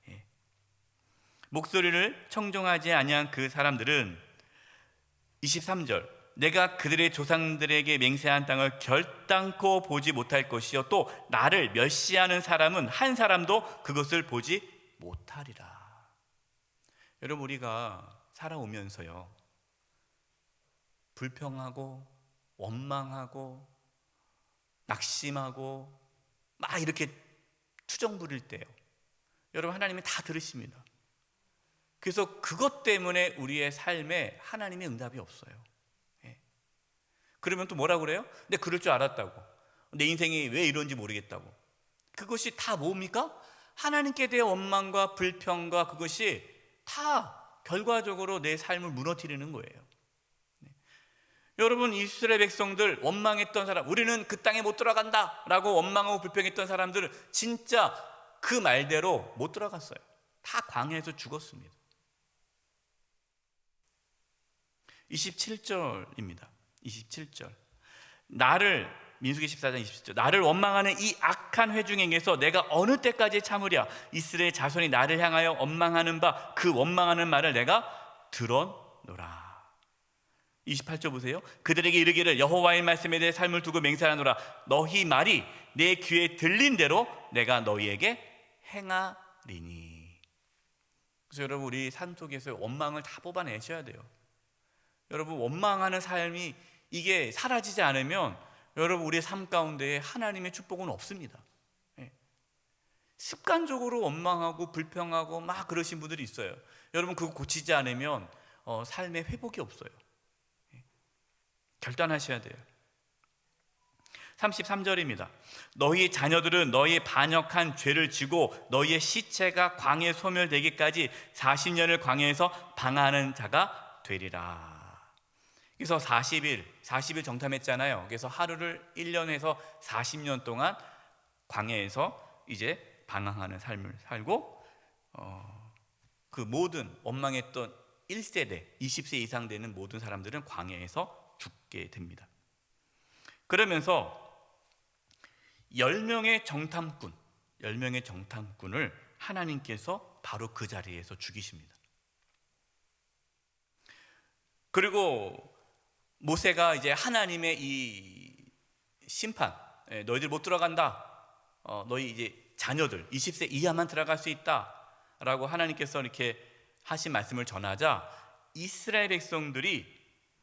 예. 목소리를 청종하지 아니한 그 사람들은 23절 내가 그들의 조상들에게 맹세한 땅을 결단코 보지 못할 것이요 또 나를 멸시하는 사람은 한 사람도 그것을 보지 못하리라. 여러분, 우리가 살아오면서요, 불평하고 원망하고 낙심하고 막 이렇게 투정 부릴 때요, 여러분, 하나님이 다 들으십니다. 그래서 그것 때문에 우리의 삶에 하나님의 응답이 없어요. 예. 그러면 또 뭐라고 그래요? 근데 그럴 줄 알았다고, 내 인생이 왜 이런지 모르겠다고. 그것이 다 뭡니까? 하나님께 대한 원망과 불평과 그것이 다 결과적으로 내 삶을 무너뜨리는 거예요. 네. 여러분, 이스라엘 백성들 원망했던 사람, 우리는 그 땅에 못 들어간다 라고 원망하고 불평했던 사람들은 진짜 그 말대로 못 들어갔어요. 다 광야에서 죽었습니다. 27절입니다. 27절 민수기 14장 27절 나를 원망하는 이 악한 회중에게서 내가 어느 때까지 참으랴. 이스라엘 자손이 나를 향하여 원망하는 바 그 원망하는 말을 내가 들었노라. 28절 보세요. 그들에게 이르기를 여호와의 말씀에 대해 삶을 두고 맹세하노라. 너희 말이 내 귀에 들린 대로 내가 너희에게 행하리니. 그래서 여러분, 우리 삶 속에서 원망을 다 뽑아내셔야 돼요. 여러분, 원망하는 삶이 이게 사라지지 않으면 여러분, 우리의 삶 가운데에 하나님의 축복은 없습니다. 예. 습관적으로 원망하고 불평하고 막 그러신 분들이 있어요. 여러분, 그거 고치지 않으면 삶의 회복이 없어요. 예. 결단하셔야 돼요. 33절입니다. 너희 자녀들은 너희 반역한 죄를 지고 너희의 시체가 광야에 소멸되기까지 40년을 광야에서 방황하는 자가 되리라. 그래서 40일 정탐했잖아요. 그래서 하루를 1년에서 40년 동안 광야에서 이제 방황하는 삶을 살고 그 모든 원망했던 1세대 20세 이상 되는 모든 사람들은 광야에서 죽게 됩니다. 그러면서 10명의 정탐꾼을 하나님께서 바로 그 자리에서 죽이십니다. 그리고 모세가 이제 하나님의 이 심판, 너희들 못 들어간다, 너희 이제 자녀들 20세 이하만 들어갈 수 있다 라고 하나님께서 이렇게 하신 말씀을 전하자 이스라엘 백성들이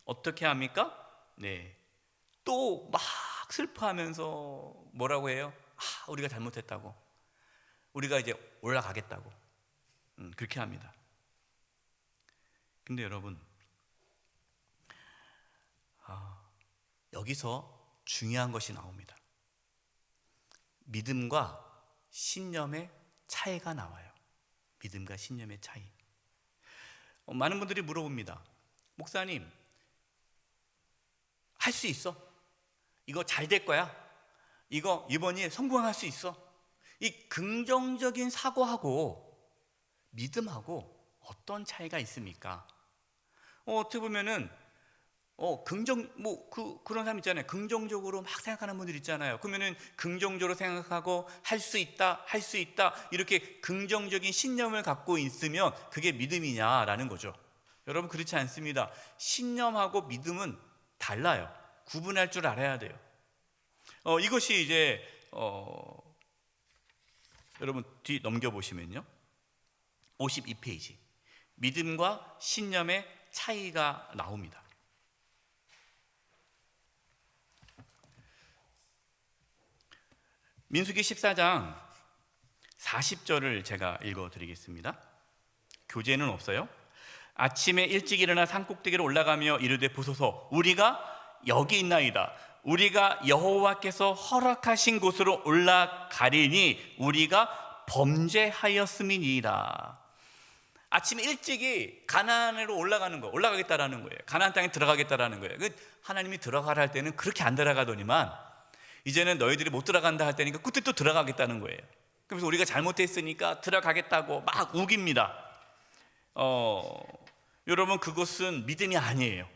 어떻게 합니까? 네, 또 막 슬퍼하면서 뭐라고 해요? 우리가 잘못했다고, 우리가 이제 올라가겠다고 그렇게 합니다. 근데 여러분, 여기서 중요한 것이 나옵니다. 믿음과 신념의 차이가 나와요. 믿음과 신념의 차이. 많은 분들이 물어봅니다. 목사님, 할 수 있어? 이거 잘 될 거야? 이거 이번에 성공할 수 있어? 이 긍정적인 사고하고 믿음하고 어떤 차이가 있습니까? 어떻게 보면은 그런 사람 있잖아요. 긍정적으로 막 생각하는 분들 있잖아요. 그러면은 긍정적으로 생각하고 할 수 있다 이렇게 긍정적인 신념을 갖고 있으면 그게 믿음이냐라는 거죠. 여러분, 그렇지 않습니다. 신념하고 믿음은 달라요. 구분할 줄 알아야 돼요. 이것이 이제 여러분 뒤 넘겨보시면요, 52페이지 믿음과 신념의 차이가 나옵니다. 민수기 14장 40절을 제가 읽어드리겠습니다. 교재는 없어요. 아침에 일찍 일어나 산꼭대기로 올라가며 이르되 보소서, 우리가 여기 있나이다. 우리가 여호와께서 허락하신 곳으로 올라가리니 우리가 범죄하였음이니이다. 아침에 일찍이 가나안으로 올라가겠다라는 거예요. 가나안 땅에 들어가겠다라는 거예요. 하나님이 들어가라 할 때는 그렇게 안 들어가더니만 이제는 너희들이 못 들어간다 할 때니까 그때 또 들어가겠다는 거예요. 그래서 우리가 잘못했으니까 들어가겠다고 막 우깁니다. 여러분, 그것은 믿음이 아니에요.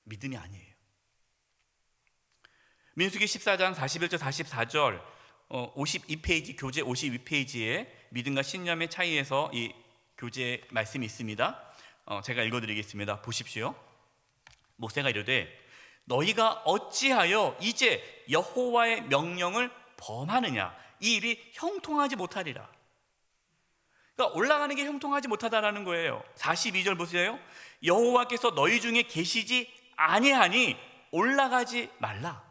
믿음이 아니에요. 민수기 14장 41절 44절 52페이지, 교재 52페이지에 믿음과 신념의 차이에서 이 교재 말씀이 있습니다. 제가 읽어드리겠습니다. 보십시오. 모세가 이르되 너희가 어찌하여 이제 여호와의 명령을 범하느냐, 이 일이 형통하지 못하리라. 그러니까 올라가는 게 형통하지 못하다라는 거예요. 42절 보세요. 여호와께서 너희 중에 계시지 아니하니 올라가지 말라.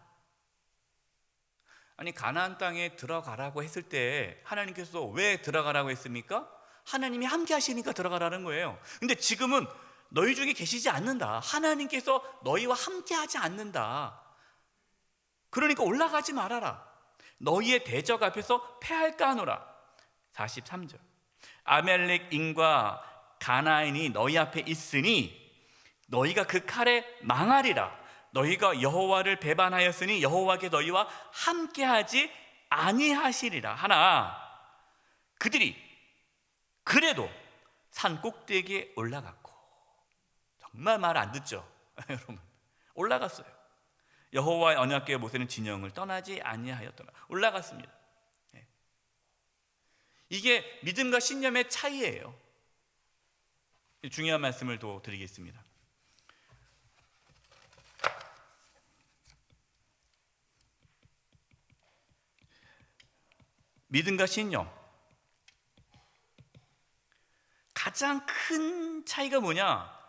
아니, 가나안 땅에 들어가라고 했을 때 하나님께서 왜 들어가라고 했습니까? 하나님이 함께 하시니까 들어가라는 거예요. 근데 지금은 너희 중에 계시지 않는다. 하나님께서 너희와 함께 하지 않는다. 그러니까 올라가지 말아라. 너희의 대적 앞에서 패할까 하노라. 43절. 아멜렉인과 가나안이 너희 앞에 있으니 너희가 그 칼에 망하리라. 너희가 여호와를 배반하였으니 여호와께 너희와 함께하지 아니하시리라 하나 그들이 그래도 산 꼭대기에 올라갔고, 정말 말 안 듣죠? 여러분, 올라갔어요. 여호와의 언약궤 모세는 진영을 떠나지 아니하였더라. 올라갔습니다. 이게 믿음과 신념의 차이예요. 중요한 말씀을 또 드리겠습니다. 믿음과 신념, 가장 큰 차이가 뭐냐?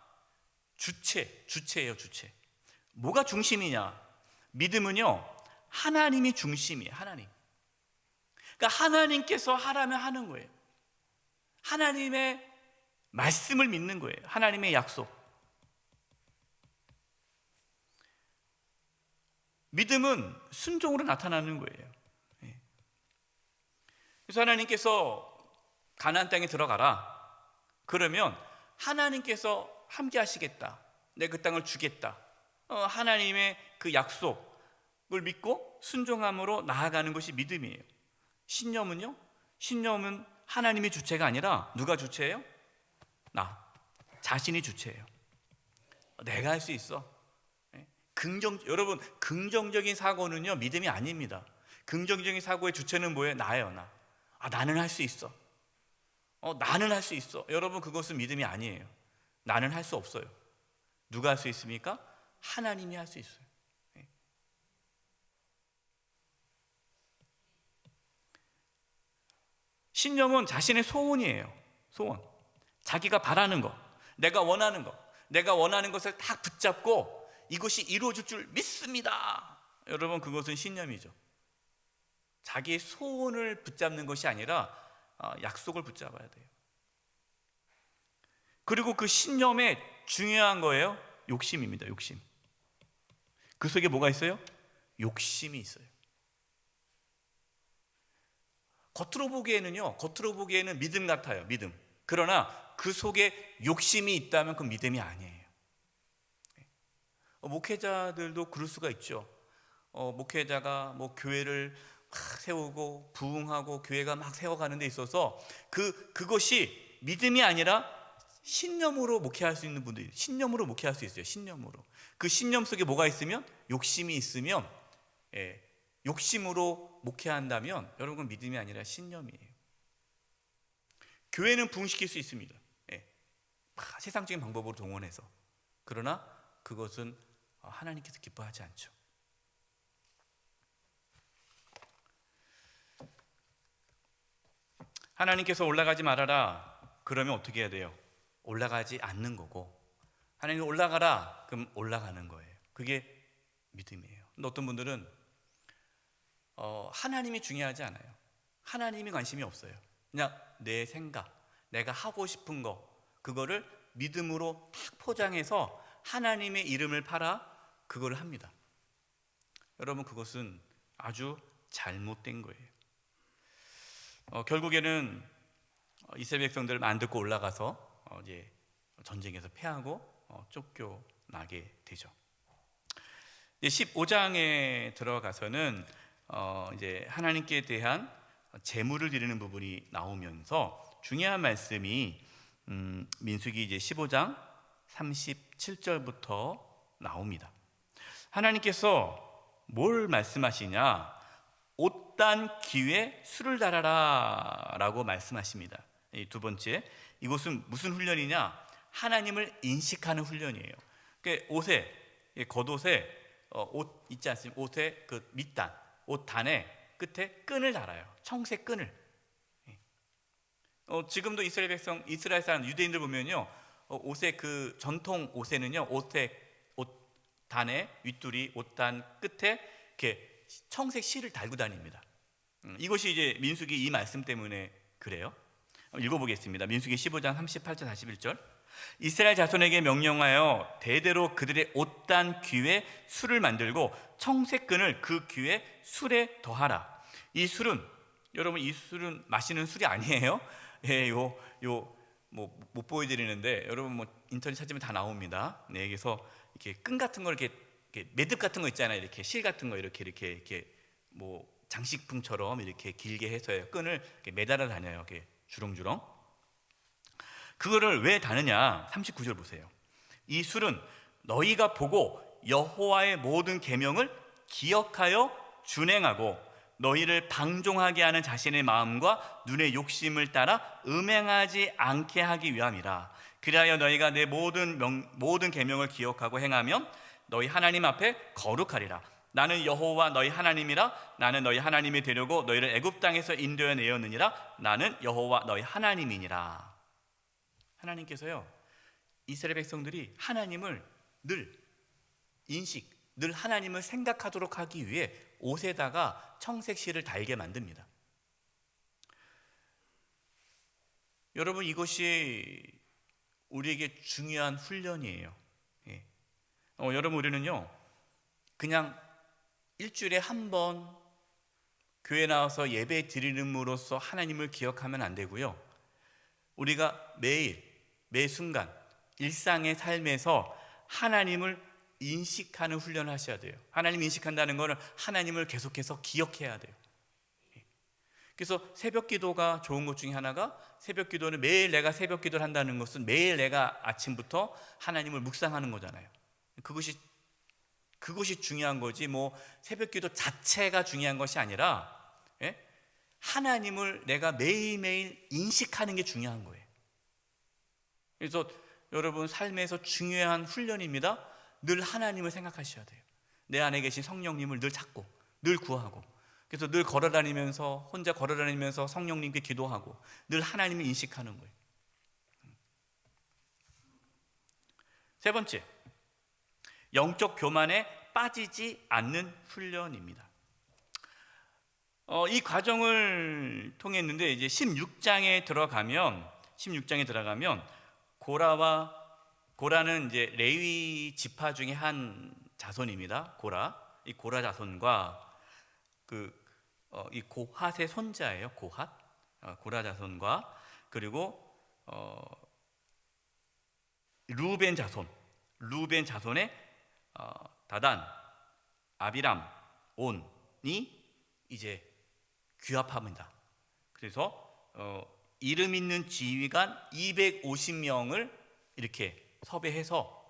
주체예요. 주체. 뭐가 중심이냐? 믿음은요, 하나님이 중심이에요. 하나님. 그러니까 하나님께서 하라면 하는 거예요. 하나님의 말씀을 믿는 거예요. 하나님의 약속. 믿음은 순종으로 나타나는 거예요. 그래서 하나님께서 가나안 땅에 들어가라. 그러면 하나님께서 함께 하시겠다. 내가 그 땅을 주겠다. 하나님의 그 약속을 믿고 순종함으로 나아가는 것이 믿음이에요. 신념은요? 신념은 하나님이 주체가 아니라 누가 주체예요? 나 자신이 주체예요. 내가 할 수 있어. 여러분, 긍정적인 사고는요 믿음이 아닙니다. 긍정적인 사고의 주체는 뭐예요? 나예요. 나는 할 수 있어. 나는 할 수 있어. 여러분, 그것은 믿음이 아니에요. 나는 할 수 없어요. 누가 할 수 있습니까? 하나님이 할 수 있어요. 신념은 자신의 소원이에요. 소원. 자기가 바라는 거, 내가 원하는 거, 내가 원하는 것을 딱 붙잡고 이것이 이루어질 줄 믿습니다. 여러분, 그것은 신념이죠. 자기의 소원을 붙잡는 것이 아니라 약속을 붙잡아야 돼요. 그리고 그 신념에 중요한 거예요. 욕심입니다. 욕심. 그 속에 뭐가 있어요? 욕심이 있어요. 겉으로 보기에는 믿음 같아요. 믿음. 그러나 그 속에 욕심이 있다면 그건 믿음이 아니에요. 목회자들도 그럴 수가 있죠. 목회자가 교회를 막 세우고 부흥하고 교회가 막 세워가는 데 있어서 그것이 믿음이 아니라 신념으로 목회할 수 있는 분들이 신념으로 목회할 수 있어요. 신념으로. 그 신념 속에 뭐가 있으면, 욕심이 있으면, 욕심으로 목회한다면 여러분, 믿음이 아니라 신념이에요. 교회는 부흥시킬 수 있습니다. 세상적인 방법으로 동원해서. 그러나 그것은 하나님께서 기뻐하지 않죠. 하나님께서 올라가지 말아라. 그러면 어떻게 해야 돼요? 올라가지 않는 거고, 하나님 올라가라. 그럼 올라가는 거예요. 그게 믿음이에요. 근데 어떤 분들은 하나님이 중요하지 않아요. 하나님이 관심이 없어요. 그냥 내 생각, 내가 하고 싶은 거, 그거를 믿음으로 탁 포장해서 하나님의 이름을 팔아 그걸 합니다. 여러분, 그것은 아주 잘못된 거예요. 결국에는 이스라엘 백성들을 안 듣고 올라가서 이제 전쟁에서 패하고 쫓겨나게 되죠. 15장에 들어가서는 이제 하나님께 대한 제물을 드리는 부분이 나오면서 중요한 말씀이 민수기 이제 15장 37절부터 나옵니다. 하나님께서 뭘 말씀하시냐? 옷단 귀에 술을 달아라 라고 말씀하십니다. 이 두 번째, 이것은 무슨 훈련이냐? 하나님을 인식하는 훈련이에요. 그러니까 옷에, 겉옷에 옷 있지 않습니까? 옷에 그 밑단, 옷 단에 끝에 끈을 달아요. 청색 끈을. 지금도 이스라엘 백성, 이스라엘 사람, 유대인들 보면요, 옷의 그 전통 옷에는요, 옷 단의 윗줄이 옷단 끝에 이렇게 청색 실을 달고 다닙니다. 이것이 이제 민수기 이 말씀 때문에 그래요. 읽어보겠습니다. 민수기 15장 38절 41절. 이스라엘 자손에게 명령하여 대대로 그들의 옷단 귀에 술을 만들고 청색 끈을 그 귀에 술에 더하라. 이 술은, 여러분, 이 술은 마시는 술이 아니에요. 뭐 못 보여드리는데 여러분 뭐 인터넷 찾으면 다 나옵니다. 네, 그래서 이렇게 끈 같은 거 이렇게 매듭 같은 거 있잖아요. 이렇게 실 같은 거 이렇게 뭐 장식품처럼 이렇게 길게 해서요. 끈을 이렇게 매달아 다녀요. 이렇게 주렁주렁. 그거를 왜 다느냐? 39절 보세요. 이 술은 너희가 보고 여호와의 모든 계명을 기억하여 준행하고 너희를 방종하게 하는 자신의 마음과 눈의 욕심을 따라 음행하지 않게 하기 위함이라. 그리하여 너희가 내 모든 계명을 기억하고 행하면 너희 하나님 앞에 거룩하리라. 나는 여호와 너희 하나님이라. 나는 너희 하나님이 되려고 너희를 애굽 땅에서 인도해 내었느니라. 나는 여호와 너희 하나님이니라. 하나님께서요, 이스라엘 백성들이 하나님을 늘 하나님을 생각하도록 하기 위해 옷에다가 청색 실을 달게 만듭니다. 여러분, 이것이 우리에게 중요한 훈련이에요. 여러분, 우리는요 그냥 일주일에 한 번 교회 나와서 예배 드리는으로써 하나님을 기억하면 안 되고요, 우리가 매일 매 순간 일상의 삶에서 하나님을 인식하는 훈련을 하셔야 돼요. 하나님 인식한다는 것은 하나님을 계속해서 기억해야 돼요. 그래서 새벽 기도가 좋은 것 중에 하나가, 새벽 기도는 매일 내가 새벽 기도를 한다는 것은 매일 내가 아침부터 하나님을 묵상하는 거잖아요. 그것이 중요한 거지, 뭐 새벽 기도 자체가 중요한 것이 아니라 하나님을 내가 매일매일 인식하는 게 중요한 거예요. 그래서 여러분 삶에서 중요한 훈련입니다. 늘 하나님을 생각하셔야 돼요. 내 안에 계신 성령님을 늘 찾고 늘 구하고, 그래서 늘 혼자 걸어다니면서 성령님께 기도하고 늘 하나님을 인식하는 거예요. 세 번째, 영적 교만에 빠지지 않는 훈련입니다. 이 과정을 통했는데 이제 16장에 들어가면 고라는 이제 레위 지파 중에 한 자손입니다. 이 고라 자손과 이 고핫의 손자예요. 고라 자손과, 그리고 루벤 자손의 다단, 아비람, 온이 이제 규합합니다. 그래서 이름 있는 지휘관 250명을 이렇게 섭외해서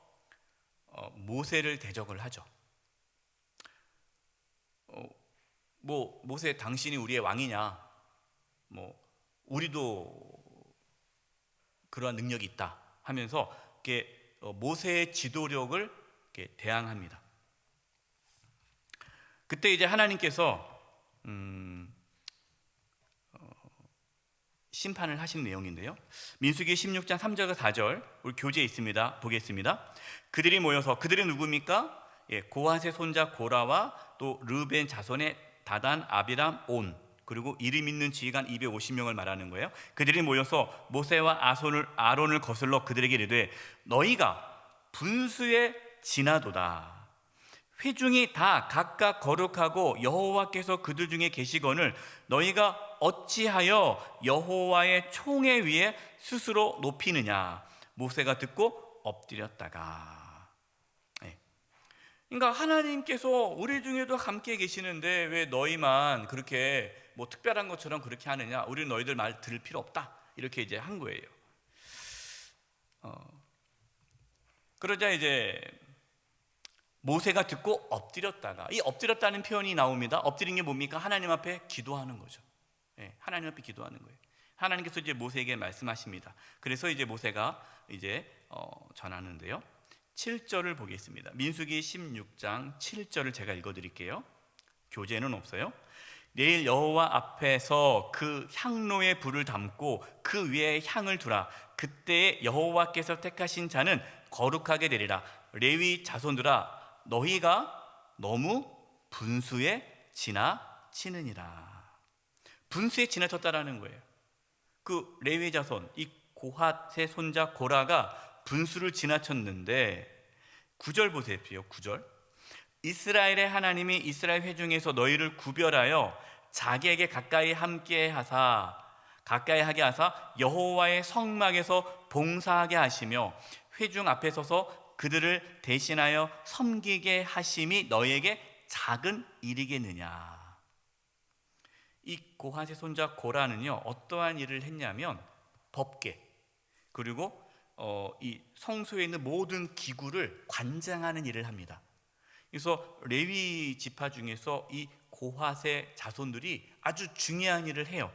모세를 대적을 하죠. 모세, 당신이 우리의 왕이냐? 우리도 그러한 능력이 있다 하면서 이렇게 모세의 지도력을 이렇게 대항합니다. 그때 이제 하나님께서 심판을 하시는 내용인데요, 민수기 16장 3절과 4절 우리 교재에 있습니다. 보겠습니다. 그들이 모여서, 그들이 누굽니까? 고핫의 손자 고라와 또 르벤 자손의 다단, 아비람, 온, 그리고 이름 있는 지휘관 250명을 말하는 거예요. 그들이 모여서 모세와 아론을 거슬러 그들에게 이르되, 너희가 분수에 지나도다. 회중이 다 각각 거룩하고 여호와께서 그들 중에 계시거늘 너희가 어찌하여 여호와의 총에 위에 스스로 높이느냐? 모세가 듣고 엎드렸다가. 그러니까 하나님께서 우리 중에도 함께 계시는데 왜 너희만 그렇게 뭐 특별한 것처럼 그렇게 하느냐? 우리는 너희들 말 들을 필요 없다. 이렇게 이제 한 거예요. 그러자 이제 모세가 듣고 엎드렸다가, 이 엎드렸다는 표현이 나옵니다. 엎드린 게 뭡니까? 하나님 앞에 기도하는 거죠. 예, 하나님 앞에 기도하는 거예요. 하나님께서 이제 모세에게 말씀하십니다. 그래서 이제 모세가 이제 전하는데요. 7절을 보겠습니다. 민수기 16장 7절을 제가 읽어드릴게요. 교재는 없어요. 내일 여호와 앞에서 그 향로에 불을 담고 그 위에 향을 두라. 그때 여호와께서 택하신 자는 거룩하게 되리라. 레위 자손들아, 너희가 너무 분수에 지나치느니라. 분수에 지나쳤다라는 거예요. 그 레위 자손, 이 고핫의 손자 고라가 분수를 지나쳤는데 9절 보세요. 9절. 이스라엘의 하나님이 이스라엘 회중에서 너희를 구별하여 자기에게 가까이 하게 하사 여호와의 성막에서 봉사하게 하시며 회중 앞에 서서 그들을 대신하여 섬기게 하심이 너희에게 작은 일이겠느냐. 이 고핫의 손자 고라는요, 어떠한 일을 했냐면 법궤 그리고 이 성소에 있는 모든 기구를 관장하는 일을 합니다. 그래서 레위 지파 중에서 이 고핫의 자손들이 아주 중요한 일을 해요.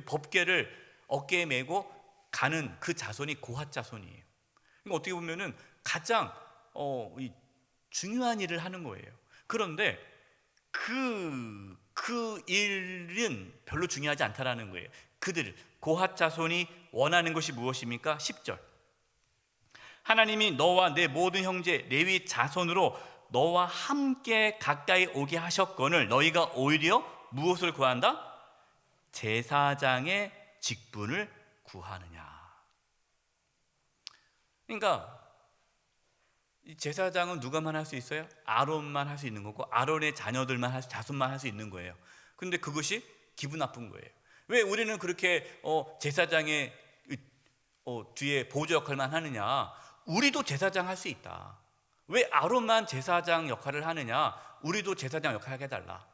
법궤를 어깨에 메고 가는 그 자손이 고핫 자손이에요. 그러니까 어떻게 보면은 가장 중요한 일을 하는 거예요. 그런데 그 일은 별로 중요하지 않다라는 거예요. 그들 고핫 자손이 원하는 것이 무엇입니까? 10절. 하나님이 너와 내 모든 형제 레위 자손으로 너와 함께 가까이 오게 하셨거늘 너희가 오히려 무엇을 구한다? 제사장의 직분을 구하느냐. 그러니까 이 제사장은 누가만 할 수 있어요? 아론만 할 수 있는 거고 아론의 자녀들만 자손만 할 수 있는 거예요. 근데 그것이 기분 나쁜 거예요. 왜 우리는 그렇게 제사장의 뒤에 보조 역할만 하느냐? 우리도 제사장 할 수 있다. 왜 아론만 제사장 역할을 하느냐? 우리도 제사장 역할 하게 해달라.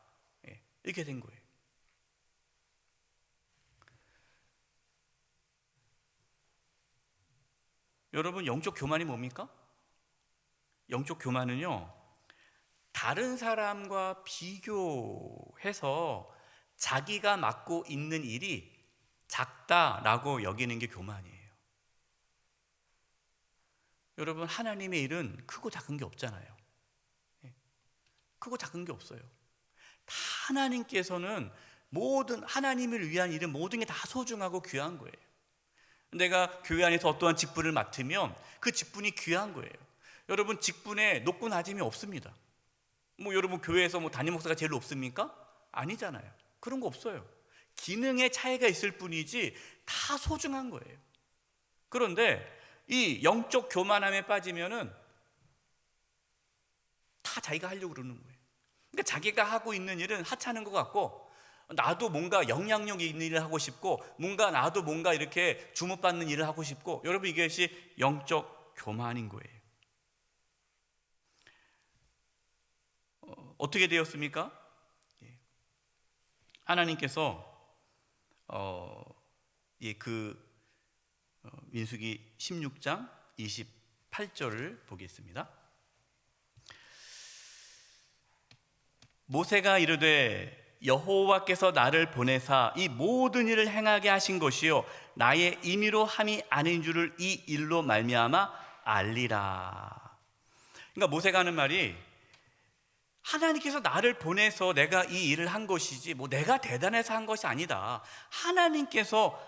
이렇게 된 거예요. 여러분, 영적 교만이 뭡니까? 영적 교만은요, 다른 사람과 비교해서 자기가 맡고 있는 일이 작다라고 여기는 게 교만이에요. 여러분, 하나님의 일은 크고 작은 게 없잖아요. 크고 작은 게 없어요. 다 하나님께서는 모든 하나님을 위한 일은 모든 게 다 소중하고 귀한 거예요. 내가 교회 안에서 어떠한 직분을 맡으면 그 직분이 귀한 거예요. 여러분, 직분에 높고 낮음이 없습니다. 여러분 교회에서 담임 목사가 제일 높습니까? 아니잖아요. 그런 거 없어요. 기능의 차이가 있을 뿐이지 다 소중한 거예요. 그런데 이 영적 교만함에 빠지면은 다 자기가 하려고 그러는 거예요. 그러니까 자기가 하고 있는 일은 하찮은 것 같고, 나도 뭔가 영향력 있는 일을 하고 싶고, 나도 뭔가 이렇게 주목받는 일을 하고 싶고, 여러분 이것이 영적 교만인 거예요. 어떻게 되었습니까? 하나님께서 민수기 16장 28절을 보겠습니다. 모세가 이르되 여호와께서 나를 보내사 이 모든 일을 행하게 하신 것이요 나의 임의로 함이 아닌 줄을 이 일로 말미암아 알리라. 그러니까 모세가 하는 말이, 하나님께서 나를 보내서 내가 이 일을 한 것이지 내가 대단해서 한 것이 아니다. 하나님께서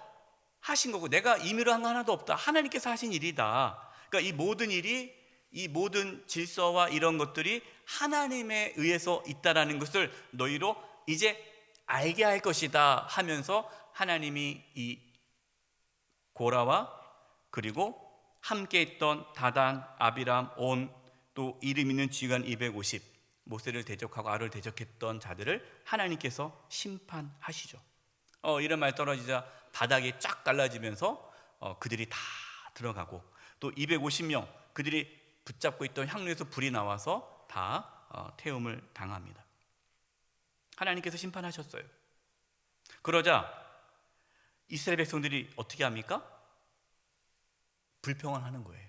하신 거고 내가 임의로 한 거 하나도 없다. 하나님께서 하신 일이다. 그러니까 이 모든 일이, 이 모든 질서와 이런 것들이 하나님에 의해서 있다라는 것을 너희로 이제 알게 할 것이다 하면서 하나님이 이 고라와 그리고 함께 있던 다단, 아비람, 온, 또 이름 있는 지휘관 250 모세를 대적하고 아론을 대적했던 자들을 하나님께서 심판하시죠. 이런 말 떨어지자 바닥이 쫙 갈라지면서 그들이 다 들어가고, 또 250명 그들이 붙잡고 있던 향로에서 불이 나와서 다 태움을 당합니다. 하나님께서 심판하셨어요. 그러자 이스라엘 백성들이 어떻게 합니까? 불평을 하는 거예요.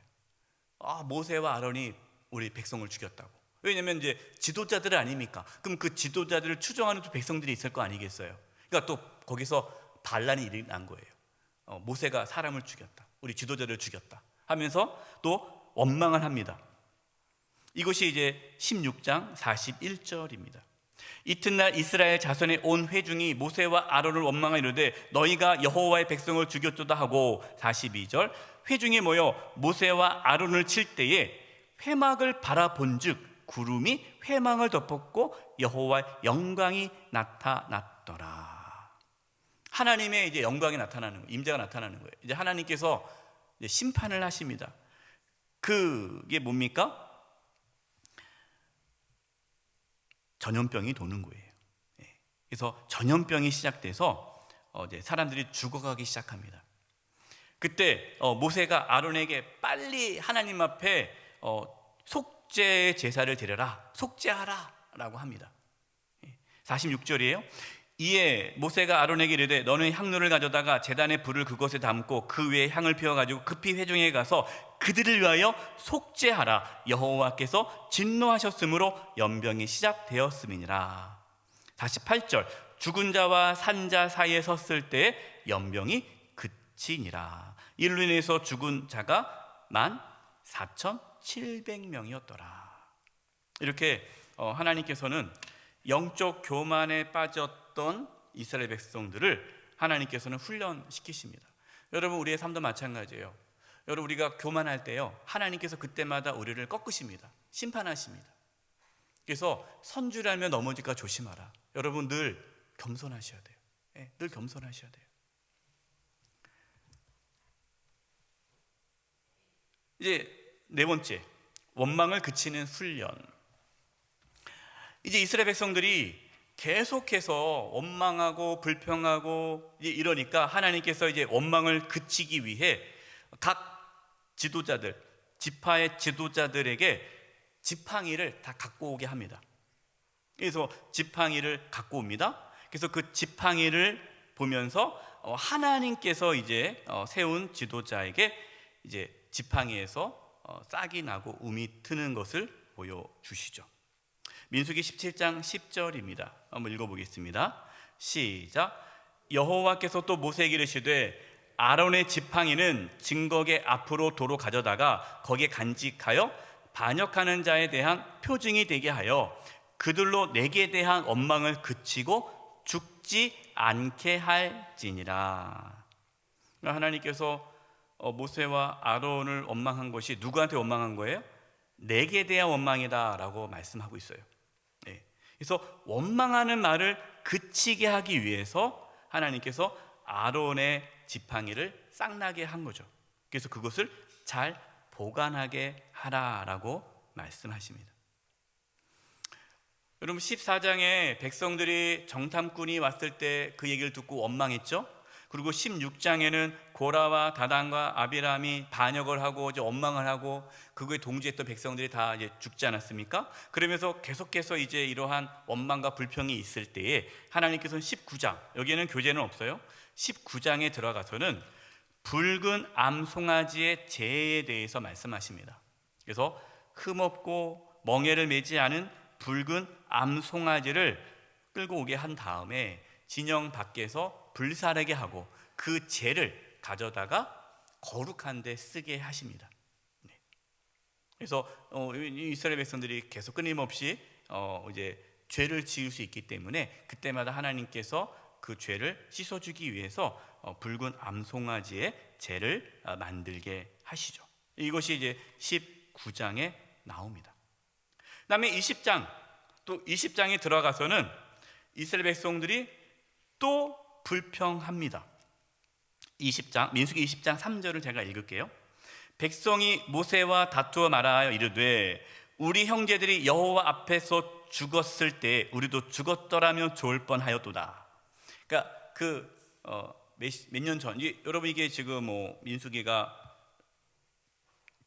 모세와 아론이 우리 백성을 죽였다고. 왜냐면 이제 지도자들 아닙니까? 그럼 그 지도자들을 추종하는 또 백성들이 있을 거 아니겠어요? 그러니까 또 거기서 반란이 일어난 거예요. 모세가 사람을 죽였다, 우리 지도자를 죽였다 하면서 또 원망을 합니다. 이것이 이제 16장 41절입니다. 이튿날 이스라엘 자손의 온 회중이 모세와 아론을 원망하여 이르되 너희가 여호와의 백성을 죽였도다 하고, 42절, 회중이 모여 모세와 아론을 칠 때에 회막을 바라본즉 구름이 회막을 덮었고 여호와의 영광이 나타났더라. 하나님의 이제 영광이 나타나는 거예요. 임재가 나타나는 거예요. 이제 하나님께서 이제 심판을 하십니다. 그게 뭡니까? 전염병이 도는 거예요. 그래서 전염병이 시작돼서 이제 사람들이 죽어가기 시작합니다. 그때 모세가 아론에게 빨리 하나님 앞에 속죄 제사를 드려라, 속죄하라 라고 합니다. 46절이에요. 이에 모세가 아론에게 이르되 너는 향로를 가져다가 제단의 불을 그것에 담고 그 위에 향을 피워가지고 급히 회중에 가서 그들을 위하여 속죄하라. 여호와께서 진노하셨으므로 연병이 시작되었음이니라. 48절, 죽은 자와 산 자 사이에 섰을 때 연병이 그치니라. 이로 인해서 죽은 자가 14,700명이었더라. 이렇게 하나님께서는 영적 교만에 빠졌던 이스라엘 백성들을 하나님께서는 훈련시키십니다. 여러분, 우리의 삶도 마찬가지예요. 여러분, 우리가 교만할 때요, 하나님께서 그때마다 우리를 꺾으십니다. 심판하십니다. 그래서 선주라면 넘어질까 조심하라. 여러분, 늘 겸손하셔야 돼요. 늘 겸손하셔야 돼요. 이제 네 번째, 원망을 그치는 훈련. 이제 이스라엘 백성들이 계속해서 원망하고 불평하고 이러니까 하나님께서 이제 원망을 그치기 위해 각 지도자들, 지파의 지도자들에게 지팡이를 다 갖고 오게 합니다. 그래서 지팡이를 갖고 옵니다. 그래서 그 지팡이를 보면서 하나님께서 이제 세운 지도자에게 이제 지팡이에서 싹이 나고 움이 트는 것을 보여주시죠. 민수기 17장 10절입니다. 한번 읽어보겠습니다. 시작. 여호와께서 또 모세에게 이르시되 아론의 지팡이는 증거계 앞으로 도로 가져다가 거기에 간직하여 반역하는 자에 대한 표징이 되게 하여 그들로 내게 대한 원망을 그치고 죽지 않게 할지니라. 하나님께서 모세와 아론을 원망한 것이 누구한테 원망한 거예요? 내게 대한 원망이다 라고 말씀하고 있어요. 그래서 원망하는 말을 그치게 하기 위해서 하나님께서 아론의 지팡이를 싹나게 한 거죠. 그래서 그것을 잘 보관하게 하라라고 말씀하십니다. 여러분, 14장에 백성들이 정탐꾼이 왔을 때 그 얘기를 듣고 원망했죠. 그리고 16장에는 고라와 다단과 아비람이 반역을 하고 이제 원망을 하고 그거에 동조했던 백성들이 다 이제 죽지 않았습니까? 그러면서 계속해서 이제 이러한 원망과 불평이 있을 때에 하나님께서는 19장, 여기에는 교재는 없어요. 19장에 들어가서는 붉은 암송아지의 재에 대해서 말씀하십니다. 그래서 흠없고 멍에를 매지 않은 붉은 암송아지를 끌고 오게 한 다음에 진영 밖에서 불사르게 하고 그 재를 가져다가 거룩한 데 쓰게 하십니다. 그래서 이스라엘 백성들이 계속 끊임없이 이제 죄를 지을 수 있기 때문에 그때마다 하나님께서 그 죄를 씻어주기 위해서 붉은 암송아지의 재를 만들게 하시죠. 이것이 이제 19장에 나옵니다. 그 다음에 20장, 또 20장에 들어가서는 이스라엘 백성들이 또 불평합니다. 20장, 민수기 20장 3절을 제가 읽을게요. 백성이 모세와 다투어 말하여 이르되 우리 형제들이 여호와 앞에서 죽었을 때 우리도 죽었더라면 좋을 뻔하였도다. 그러니까 몇 년 전, 여러분 이게 지금 민수기가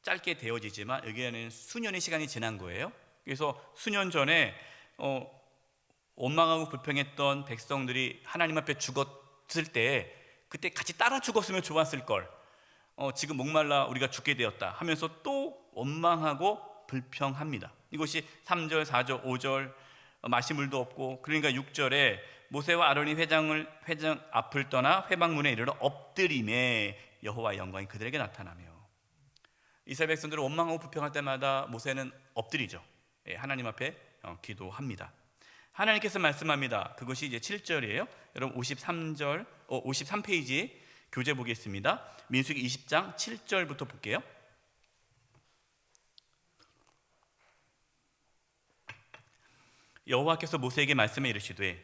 짧게 되어지지만 여기에는 수년의 시간이 지난 거예요. 그래서 수년 전에 원망하고 불평했던 백성들이 하나님 앞에 죽었을 때 그때 같이 따라 죽었으면 좋았을 걸. 지금 목말라 우리가 죽게 되었다 하면서 또 원망하고 불평합니다. 이것이 3절, 4절, 5절 마실 물도 없고, 그러니까 6절에 모세와 아론이 회장 앞을 떠나 회막문에 이르러 엎드리매 여호와의 영광이 그들에게 나타나며. 이스라엘 백성들은 원망하고 불평할 때마다 모세는 엎드리죠. 하나님 앞에 기도합니다. 하나님께서 말씀합니다. 그것이 이제 7절이에요. 여러분 53페이지 교재 보겠습니다. 민수기 20장 7절부터 볼게요. 여호와께서 모세에게 말씀해 이르시되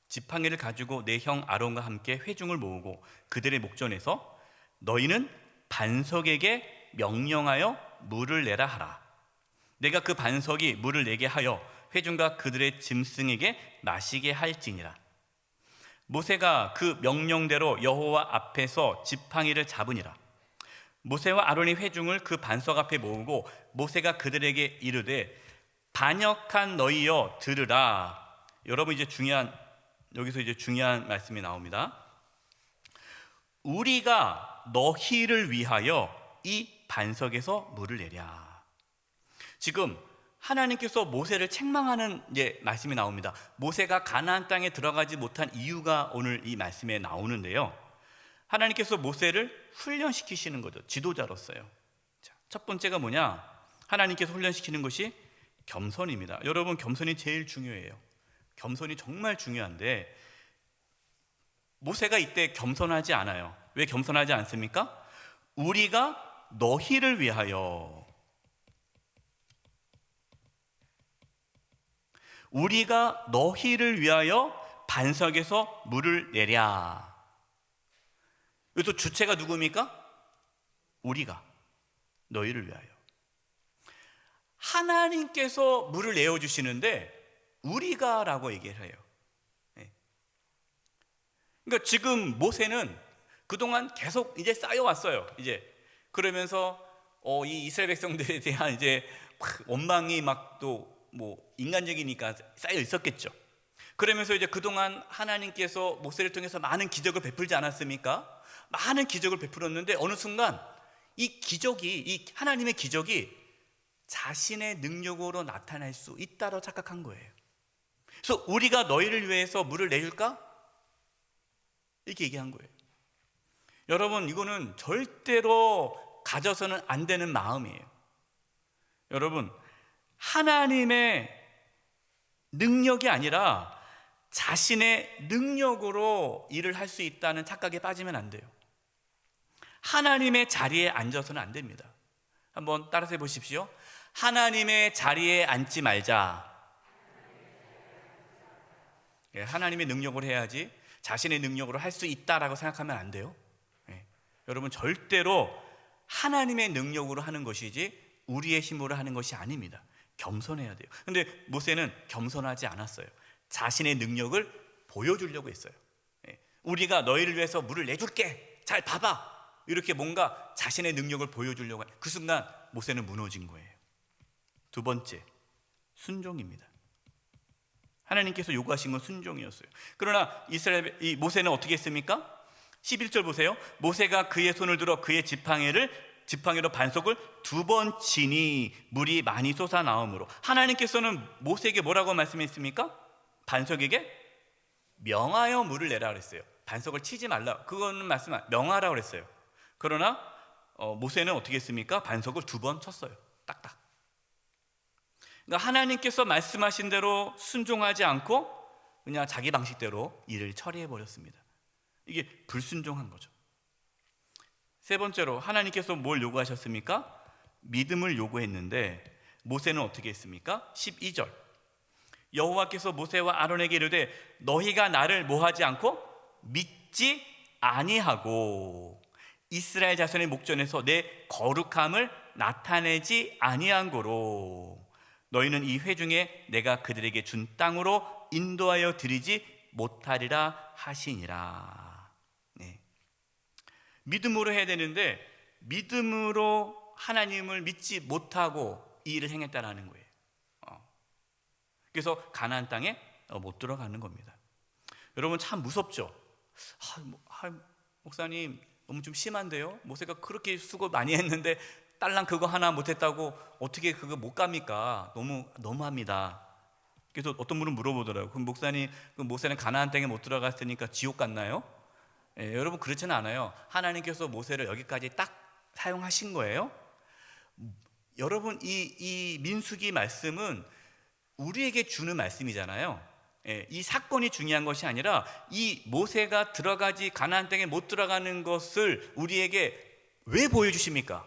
지팡이를 가지고 내 형 아론과 함께 회중을 모으고 그들의 목전에서 너희는 반석에게 명령하여 물을 내라 하라. 내가 그 반석이 물을 내게 하여 회중과 그들의 짐승에게 마시게 할지니라. 모세가 그 명령대로 여호와 앞에서 지팡이를 잡으니라. 모세와 아론이 회중을 그 반석 앞에 모으고 모세가 그들에게 이르되 반역한 너희여 들으라. 여러분 여기서 이제 중요한 말씀이 나옵니다. 우리가 너희를 위하여 이 반석에서 물을 내랴. 지금 하나님께서 모세를 책망하는 말씀이 나옵니다. 모세가 가나안 땅에 들어가지 못한 이유가 오늘 이 말씀에 나오는데요. 하나님께서 모세를 훈련시키시는 거죠. 지도자로서요. 첫 번째가 뭐냐? 하나님께서 훈련시키는 것이 겸손입니다. 여러분, 겸손이 제일 중요해요. 겸손이 정말 중요한데 모세가 이때 겸손하지 않아요. 왜 겸손하지 않습니까? 우리가 너희를 위하여, 우리가 너희를 위하여 반석에서 물을 내랴. 여기서 주체가 누구입니까? 우리가 너희를 위하여. 하나님께서 물을 내어주시는데 우리가라고 얘기를 해요. 그러니까 지금 모세는 그동안 계속 이제 쌓여왔어요. 그러면서 이 이스라엘 백성들에 대한 원망이 막 또 인간적이니까 쌓여 있었겠죠. 그러면서 그동안 하나님께서 모세를 통해서 많은 기적을 베풀지 않았습니까? 많은 기적을 베풀었는데 어느 순간 이 하나님의 기적이 자신의 능력으로 나타날 수 있다고 착각한 거예요. 그래서 우리가 너희를 위해서 물을 내줄까? 이렇게 얘기한 거예요. 여러분, 이거는 절대로 가져서는 안 되는 마음이에요. 여러분, 하나님의 능력이 아니라 자신의 능력으로 일을 할 수 있다는 착각에 빠지면 안 돼요. 하나님의 자리에 앉아서는 안 됩니다. 한번 따라서 해보십시오. 하나님의 자리에 앉지 말자. 하나님의 능력으로 해야지 자신의 능력으로 할 수 있다라고 생각하면 안 돼요. 여러분, 절대로 하나님의 능력으로 하는 것이지 우리의 힘으로 하는 것이 아닙니다. 겸손해야 돼요. 근데 모세는 겸손하지 않았어요. 자신의 능력을 보여주려고 했어요. 우리가 너희를 위해서 물을 내줄게, 잘 봐봐, 이렇게 뭔가 자신의 능력을 보여주려고 해요. 그 순간 모세는 무너진 거예요. 두 번째, 순종입니다. 하나님께서 요구하신 건 순종이었어요. 그러나 이 모세는 어떻게 했습니까? 11절 보세요. 모세가 그의 손을 들어 그의 지팡이로 반석을 2번 치니 물이 많이 솟아나오므로. 하나님께서는 모세에게 뭐라고 말씀했습니까? 반석에게 명하여 물을 내라 그랬어요. 반석을 치지 말라, 그거는 명하라고 그랬어요. 그러나 모세는 어떻게 했습니까? 반석을 2번 쳤어요. 딱딱. 그러니까 하나님께서 말씀하신 대로 순종하지 않고 그냥 자기 방식대로 일을 처리해 버렸습니다. 이게 불순종한 거죠. 세 번째로 하나님께서 뭘 요구하셨습니까? 믿음을 요구했는데 모세는 어떻게 했습니까? 12절. 여호와께서 모세와 아론에게 이르되 너희가 나를 뭐하지 않고 믿지 아니하고 이스라엘 자손의 목전에서 내 거룩함을 나타내지 아니한 고로 너희는 이 회중에 내가 그들에게 준 땅으로 인도하여 드리지 못하리라 하시니라. 믿음으로 해야 되는데 믿음으로 하나님을 믿지 못하고 이 일을 행했다라는 거예요. 그래서 가나안 땅에 못 들어가는 겁니다. 여러분 참 무섭죠? 목사님 너무 좀 심한데요? 모세가 그렇게 수고 많이 했는데 딸랑 그거 하나 못했다고 어떻게 그거 못 갑니까? 너무합니다. 그래서 어떤 분은 물어보더라고요. 그럼 목사님, 그 모세는 가나안 땅에 못 들어갔으니까 지옥 갔나요? 여러분 그렇지는 않아요. 하나님께서 모세를 여기까지 딱 사용하신 거예요. 여러분 이 민수기 말씀은 우리에게 주는 말씀이잖아요. 이 사건이 중요한 것이 아니라 이 모세가 들어가지 가나안 땅에 못 들어가는 것을 우리에게 왜 보여주십니까?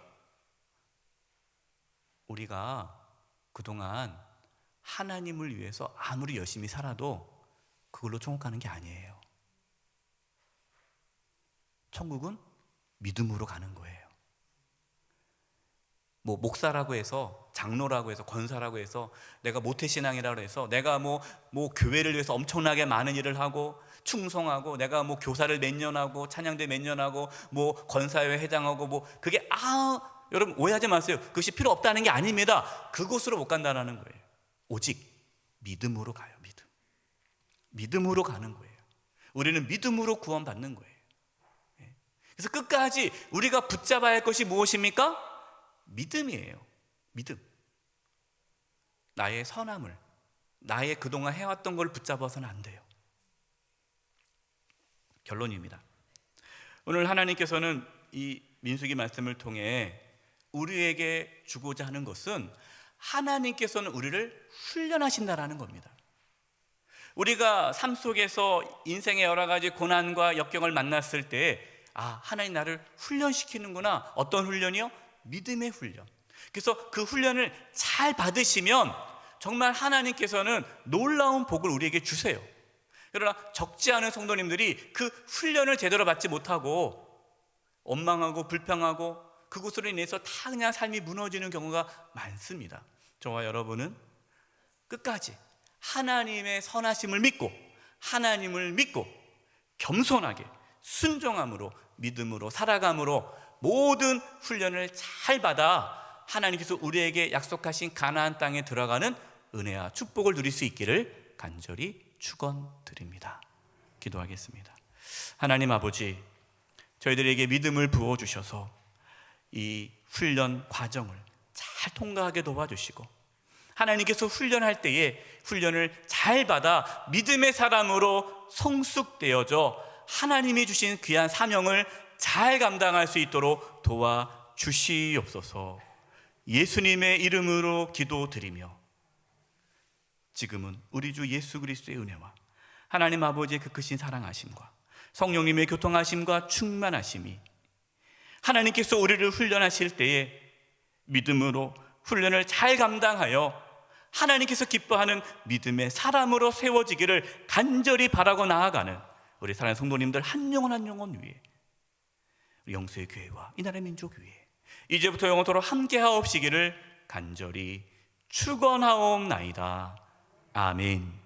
우리가 그동안 하나님을 위해서 아무리 열심히 살아도 그걸로 천국 가는 게 아니에요. 천국은 믿음으로 가는 거예요. 뭐 목사라고 해서, 장로라고 해서, 권사라고 해서, 내가 모태신앙이라고 해서 내가 뭐 교회를 위해서 엄청나게 많은 일을 하고 충성하고, 내가 뭐 교사를 몇 년 하고 찬양대 몇 년 하고 뭐 권사회 회장하고 뭐 그게 여러분 오해하지 마세요. 그것이 필요 없다는 게 아닙니다. 그곳으로 못 간다는 거예요. 오직 믿음으로 가요. 믿음으로 가는 거예요. 우리는 믿음으로 구원받는 거예요. 그래서 끝까지 우리가 붙잡아야 할 것이 무엇입니까? 믿음이에요. 믿음. 나의 선함을, 나의 그동안 해왔던 걸 붙잡아서는 안 돼요. 결론입니다. 오늘 하나님께서는 이 민수기 말씀을 통해 우리에게 주고자 하는 것은 하나님께서는 우리를 훈련하신다라는 겁니다. 우리가 삶 속에서 인생의 여러 가지 고난과 역경을 만났을 때 하나님 나를 훈련시키는구나. 어떤 훈련이요? 믿음의 훈련. 그래서 그 훈련을 잘 받으시면 정말 하나님께서는 놀라운 복을 우리에게 주세요. 그러나 적지 않은 성도님들이 그 훈련을 제대로 받지 못하고 원망하고 불평하고 그것으로 인해서 다 그냥 삶이 무너지는 경우가 많습니다. 저와 여러분은 끝까지 하나님의 선하심을 믿고, 하나님을 믿고 겸손하게 순종함으로, 믿음으로 살아감으로 모든 훈련을 잘 받아 하나님께서 우리에게 약속하신 가나안 땅에 들어가는 은혜와 축복을 누릴 수 있기를 간절히 축원드립니다. 기도하겠습니다. 하나님 아버지, 저희들에게 믿음을 부어주셔서 이 훈련 과정을 잘 통과하게 도와주시고, 하나님께서 훈련할 때에 훈련을 잘 받아 믿음의 사람으로 성숙되어져 하나님이 주신 귀한 사명을 잘 감당할 수 있도록 도와주시옵소서. 예수님의 이름으로 기도드리며 지금은 우리 주 예수 그리스도의 은혜와 하나님 아버지의 그 크신 사랑하심과 성령님의 교통하심과 충만하심이 하나님께서 우리를 훈련하실 때에 믿음으로 훈련을 잘 감당하여 하나님께서 기뻐하는 믿음의 사람으로 세워지기를 간절히 바라고 나아가는 우리 사랑하는 성도님들 한 영혼 한 영혼 위에, 우리 영수의 교회와 이 나라의 민족 위에 이제부터 영원토록 함께하옵시기를 간절히 축원하옵나이다. 아멘.